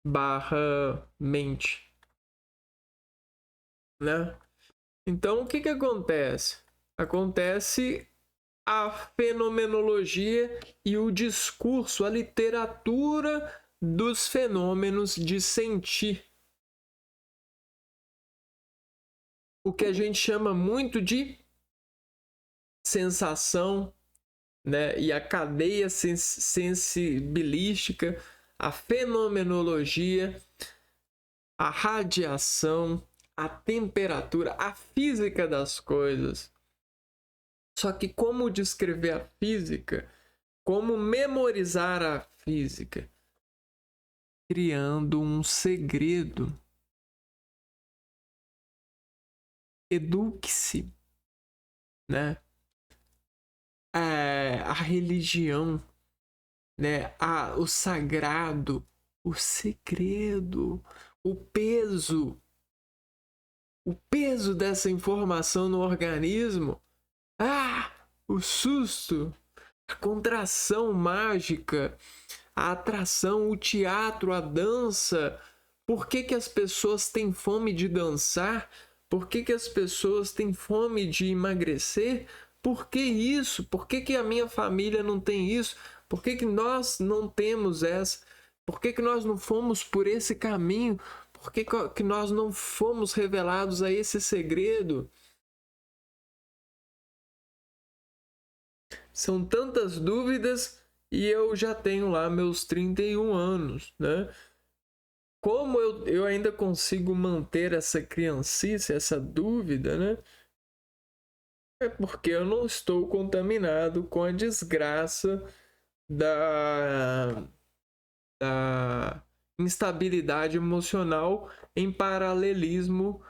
barra mente, né? Então, o que acontece? Acontece a fenomenologia e o discurso, a literatura dos fenômenos de sentir. O que a gente chama muito de sensação, né? E a cadeia sensibilística, a fenomenologia, a radiação, a temperatura, a física das coisas. Só que como descrever a física? Como memorizar a física? Criando um segredo. Eduque-se, né? A religião, né? O sagrado, o segredo, o peso dessa informação no organismo. O susto, a contração mágica, a atração, o teatro, a dança. Por que as pessoas têm fome de dançar? Por que as pessoas têm fome de emagrecer? Por que isso? Por que a minha família não tem isso? Por que nós não temos essa? Por que nós não fomos por esse caminho? Por que nós não fomos revelados a esse segredo? São tantas dúvidas e eu já tenho lá meus 31 anos, né? Como eu ainda consigo manter essa criancice, essa dúvida, né? É porque eu não estou contaminado com a desgraça da instabilidade emocional em paralelismo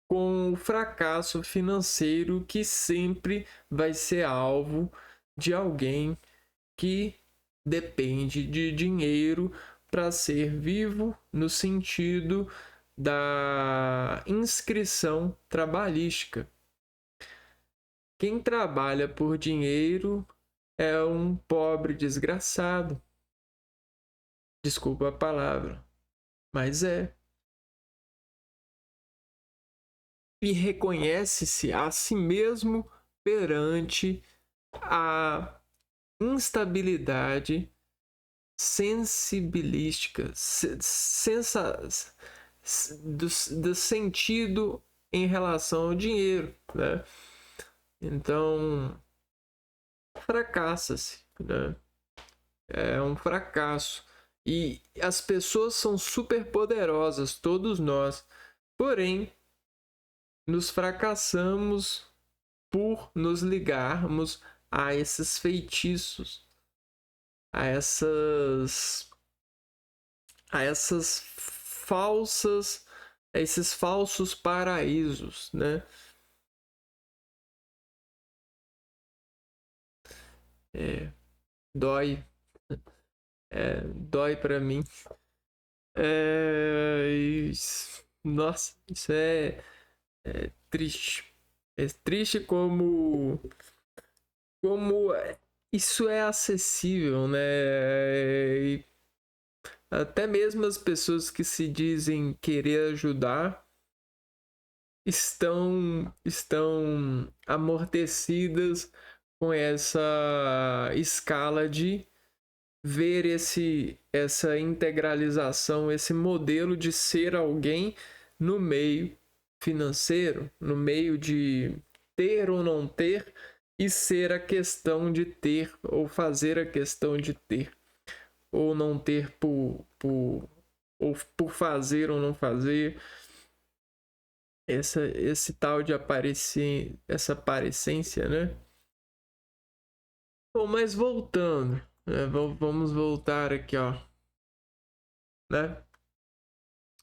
com o fracasso financeiro que sempre vai ser alvo de alguém que depende de dinheiro para ser vivo, no sentido da inscrição trabalhística. Quem trabalha por dinheiro é um pobre desgraçado. Desculpa a palavra, mas é. E reconhece-se a si mesmo perante a instabilidade sensibilística, do sentido em relação ao dinheiro, né? Então, fracassa-se, né? É um fracasso. E as pessoas são super poderosas, todos nós. Porém, nos fracassamos por nos ligarmos a esses feitiços, a esses falsos paraísos, né? Dói, dói para mim. Nossa, isso é triste. É triste como isso é acessível, né? E até mesmo as pessoas que se dizem querer ajudar estão amortecidas com essa escala de ver essa integralização, esse modelo de ser alguém no meio financeiro, no meio de ter ou não ter, e ser a questão de ter, ou fazer a questão de ter, ou não ter ou por fazer ou não fazer. Esse tal de aparecer, essa aparência, né? Bom, mas voltando, né? Vamos voltar aqui, ó, né?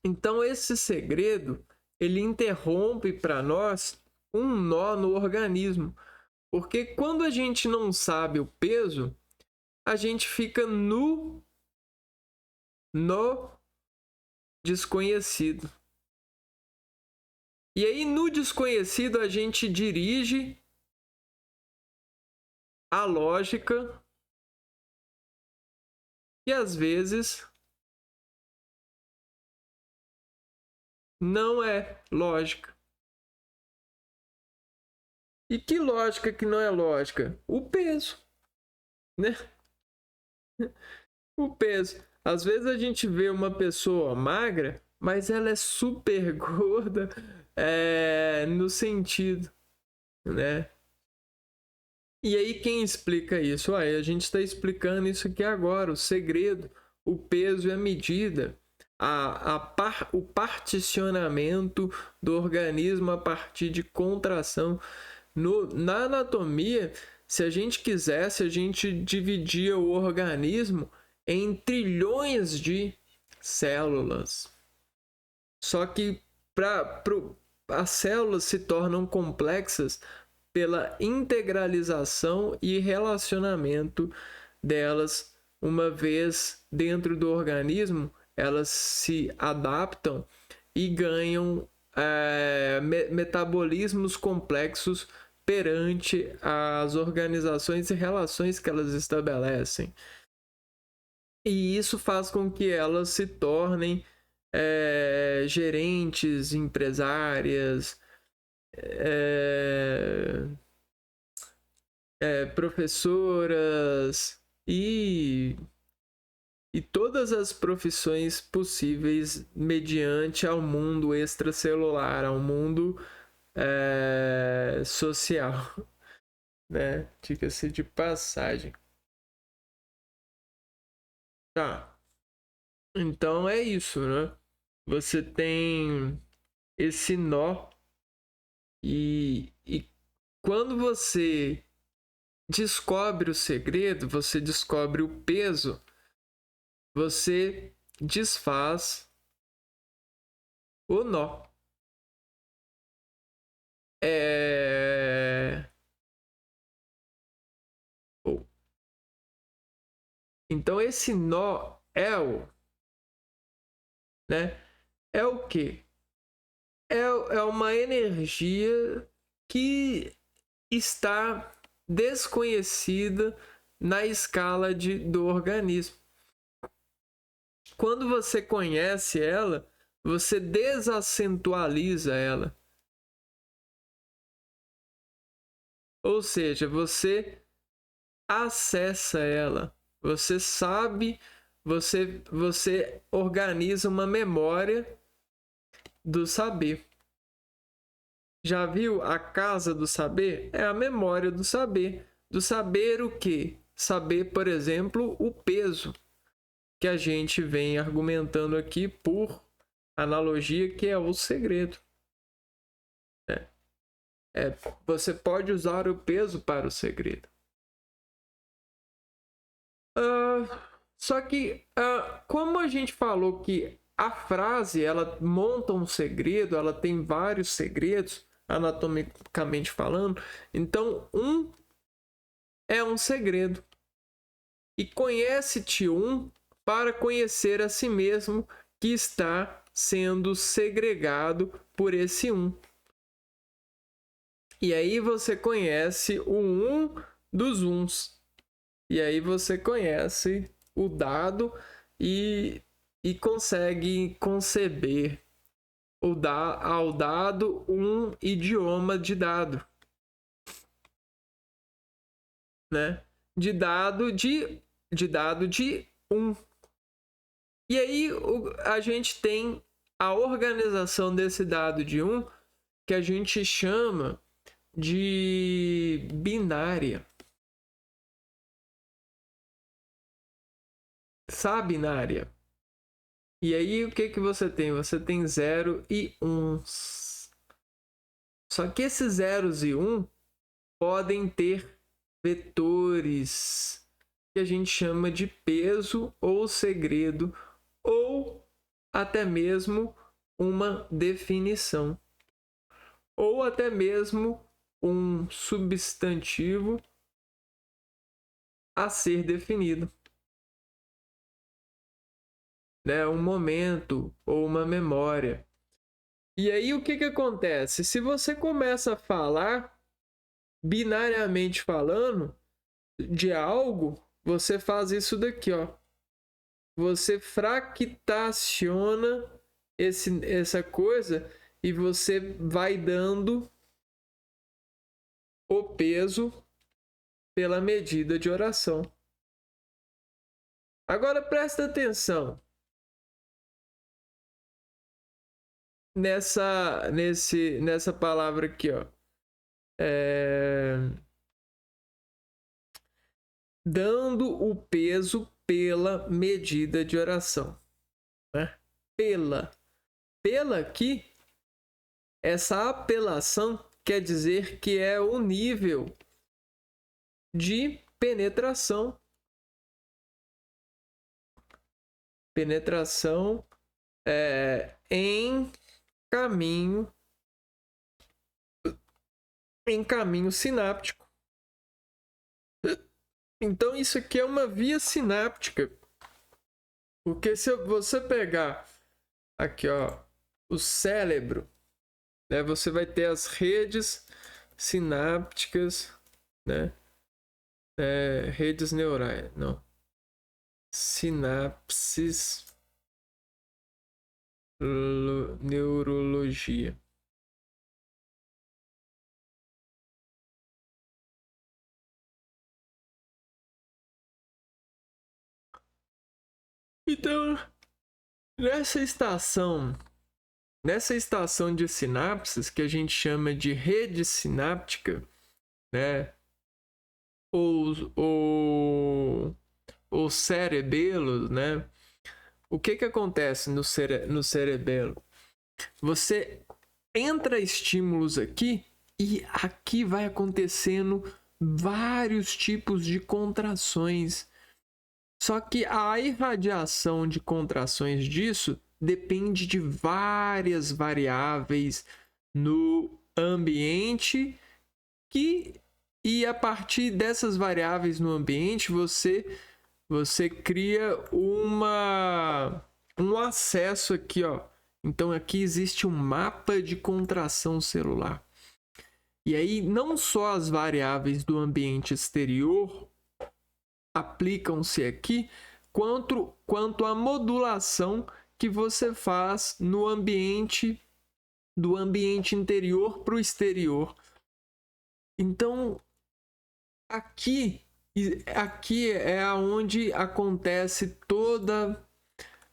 Então esse segredo, ele interrompe para nós um nó no organismo, porque quando a gente não sabe o peso, a gente fica no desconhecido. E aí no desconhecido a gente dirige a lógica que às vezes não é lógica. E que lógica que não é lógica? O peso, né? O peso. Às vezes a gente vê uma pessoa magra, mas ela é super gorda, no sentido, né? E aí quem explica isso? Ué, a gente está explicando isso aqui agora, o segredo, o peso e a medida, o particionamento do organismo a partir de contração. Na anatomia, se a gente quisesse, a gente dividia o organismo em trilhões de células. Só que as células se tornam complexas pela integralização e relacionamento delas. Uma vez dentro do organismo, elas se adaptam e ganham metabolismos complexos perante as organizações e relações que elas estabelecem. E isso faz com que elas se tornem gerentes, empresárias, professoras e todas as profissões possíveis mediante ao mundo extracelular, ao mundo social, né? Diga-se de passagem. Tá. Então é isso, né? Você tem esse nó e quando você descobre o segredo, você descobre o peso, você desfaz o nó. Então esse nó é é o quê? É uma energia que está desconhecida na escala do organismo. Quando você conhece ela, você desacentualiza ela. Ou seja, você acessa ela. Você sabe, você organiza uma memória do saber. Já viu a casa do saber? É a memória do saber. Do saber o quê? Saber, por exemplo, o peso, que a gente vem argumentando aqui por analogia, que é o segredo. Você pode usar o peso para o segredo. Só que, como a gente falou que a frase ela monta um segredo, ela tem vários segredos, anatomicamente falando, então é um segredo. E conhece-te para conhecer a si mesmo, que está sendo segregado por esse E aí você conhece o dos uns. E aí você conhece o dado e consegue conceber ao dado um idioma de dado, né? De dado de 1. E aí a gente tem a organização desse dado de 1 que a gente chama de binária. Sabinária. E aí o que você tem? Você tem 0 e 1. Só que esses zeros e 1 podem ter vetores que a gente chama de peso ou segredo, ou até mesmo uma definição, ou até mesmo um substantivo a ser definido, né? Um momento ou uma memória. E aí o que acontece? Se você começa a falar binariamente falando de algo, você faz isso daqui, ó. Você fractaciona essa coisa e você vai dando o peso pela medida de oração. Agora presta atenção nessa palavra aqui, ó. Dando o peso pela medida de oração, né? Pela aqui, essa apelação quer dizer que é o nível de penetração em caminho sináptico. Então isso aqui é uma via sináptica, porque se você pegar aqui, ó, o cérebro, né, você vai ter as redes sinápticas, né, redes neurais, não, sinapses, neurologia. Então, nessa estação de sinapses, que a gente chama de rede sináptica, né, ou cerebelo, né, o que acontece no cerebelo? Você entra estímulos aqui e aqui vai acontecendo vários tipos de contrações. Só que a irradiação de contrações disso depende de várias variáveis no ambiente e a partir dessas variáveis no ambiente você cria um acesso aqui, ó. Então aqui existe um mapa de contração celular. E aí não só as variáveis do ambiente exterior aplicam-se aqui, quanto a modulação que você faz no ambiente, do ambiente interior para o exterior. Então, aqui é onde acontece toda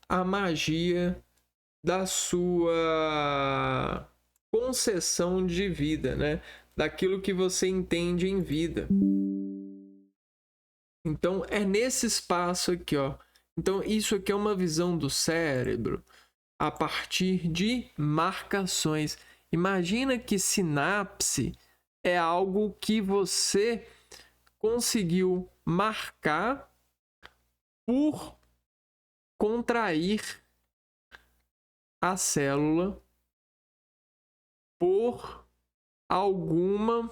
a magia da sua concessão de vida, né? Daquilo que você entende em vida. Então, é nesse espaço aqui, ó. Então, isso aqui é uma visão do cérebro a partir de marcações. Imagina que sinapse é algo que você conseguiu marcar por contrair a célula por alguma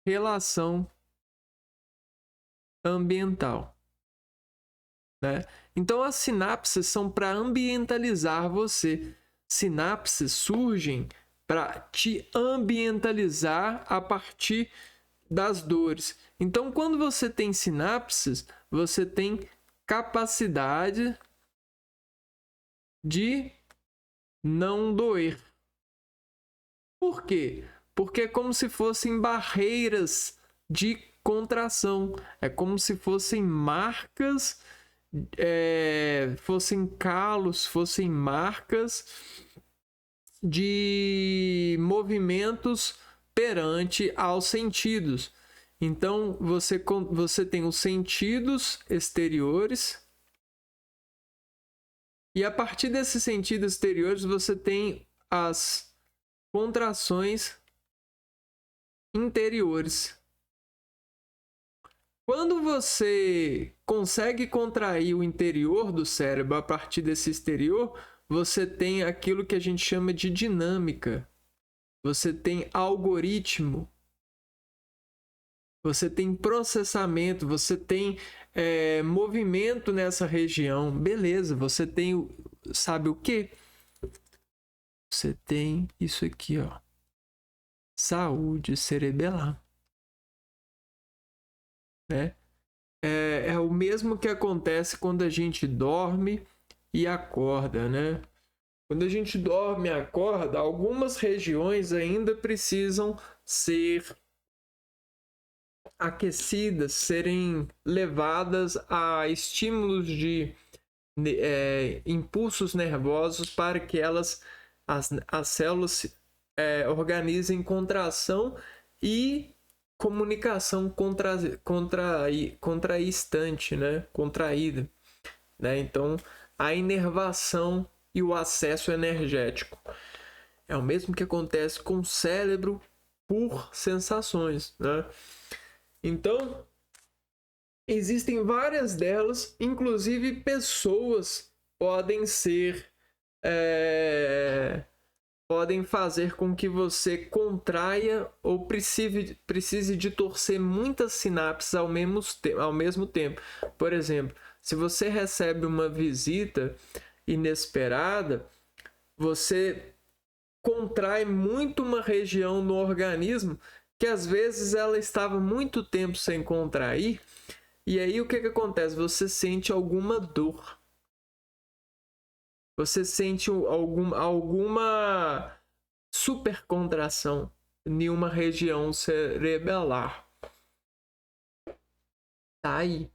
relação ambiental, né? Então as sinapses são para ambientalizar você. Sinapses surgem para te ambientalizar a partir das dores. Então quando você tem sinapses, você tem capacidade de não doer. Por quê? Porque é como se fossem barreiras de contração. É como se fossem marcas, fossem calos, fossem marcas de movimentos perante aos sentidos. Então, você tem os sentidos exteriores, e a partir desses sentidos exteriores você tem as contrações interiores. Quando você consegue contrair o interior do cérebro a partir desse exterior, você tem aquilo que a gente chama de dinâmica. Você tem algoritmo. Você tem processamento, você tem movimento nessa região. Beleza, você tem, sabe o quê? Você tem isso aqui, ó. Saúde cerebelar. Né? É o mesmo que acontece quando a gente dorme e acorda, né? Quando a gente dorme e acorda, algumas regiões ainda precisam ser aquecidas, serem levadas a estímulos de impulsos nervosos para que as células organizem contração e comunicação contraístante, né? Contraída, né? Então, a inervação e o acesso energético é o mesmo que acontece com o cérebro por sensações, né? Então, existem várias delas, inclusive pessoas podem podem fazer com que você contraia ou precise de torcer muitas sinapses ao mesmo tempo. Por exemplo, se você recebe uma visita inesperada, você contrai muito uma região no organismo que às vezes ela estava muito tempo sem contrair, e aí o que acontece? Você sente alguma dor. Você sente alguma supercontração em uma região cerebelar. Tá aí,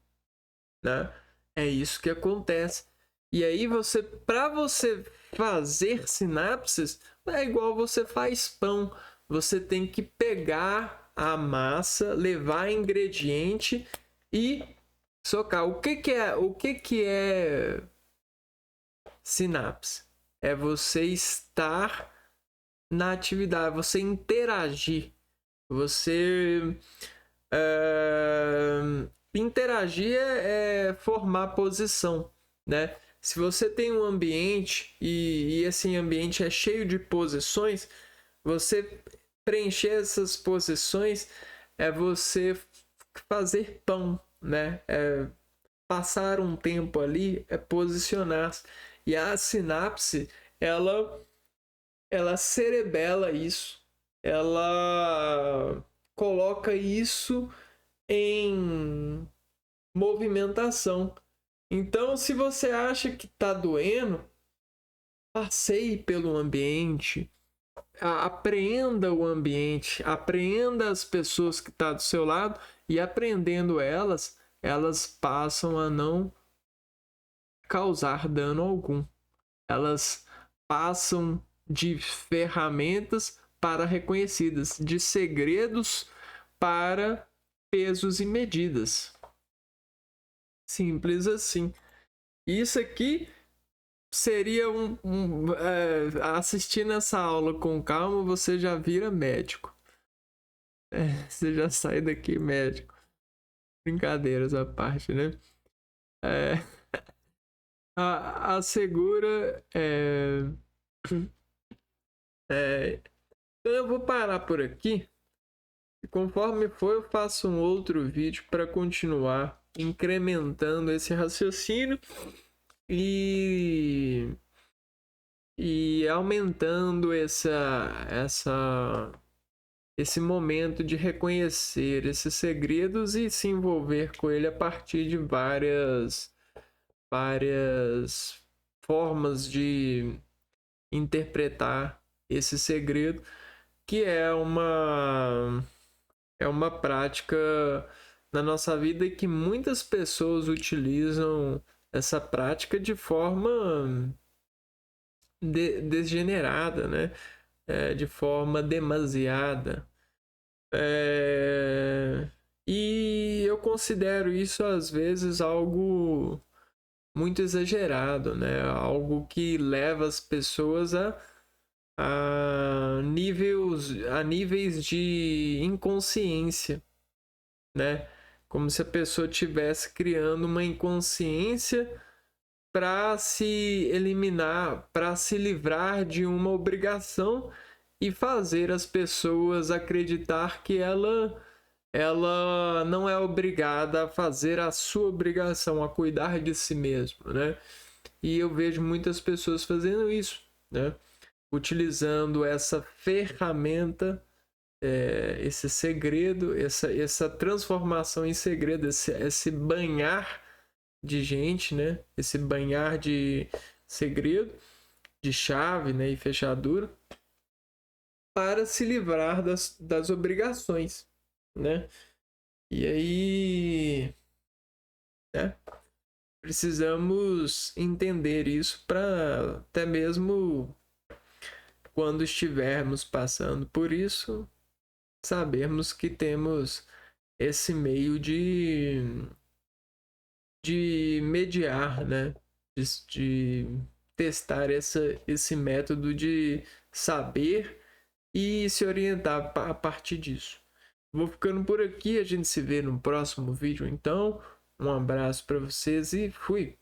né? É isso que acontece. E aí para você fazer sinapses, é igual você faz pão. Você tem que pegar a massa, levar ingrediente e socar. O que é sinapse? É você estar na atividade, você interagir. Você interagir é formar posição, né? Se você tem um ambiente e esse ambiente é cheio de posições, você preencher essas posições é você fazer pão, né? É passar um tempo ali, é posicionar-se. E a sinapse, ela cerebela isso, ela coloca isso em movimentação. Então, se você acha que está doendo, passeie pelo ambiente, apreenda o ambiente, apreenda as pessoas que estão do seu lado, e aprendendo elas passam a não causar dano algum. Elas passam de ferramentas para reconhecidas, de segredos para pesos e medidas. Simples assim. Isso aqui seria assistindo essa aula com calma, você já vira médico. Você já sai daqui médico. Brincadeiras à parte, né? A segura então eu vou parar por aqui. E conforme for, eu faço um outro vídeo para continuar incrementando esse raciocínio e aumentando esse momento de reconhecer esses segredos e se envolver com ele a partir de várias formas de interpretar esse segredo, que é uma prática na nossa vida e que muitas pessoas utilizam essa prática de forma degenerada, né? De forma demasiada. E eu considero isso às vezes algo muito exagerado, né? Algo que leva as pessoas a níveis de inconsciência, né? Como se a pessoa estivesse criando uma inconsciência para se eliminar, para se livrar de uma obrigação e fazer as pessoas acreditar que ela não é obrigada a fazer a sua obrigação, a cuidar de si mesmo, né? E eu vejo muitas pessoas fazendo isso, né? Utilizando essa ferramenta, esse segredo, essa transformação em segredo, esse banhar de gente, né? Esse banhar de segredo, de chave, né? E fechadura, para se livrar das obrigações, né? E aí, né? Precisamos entender isso para até mesmo quando estivermos passando por isso, sabermos que temos esse meio de mediar, né? De testar esse método de saber e se orientar a partir disso. Vou ficando por aqui, a gente se vê no próximo vídeo então. Um abraço para vocês e fui!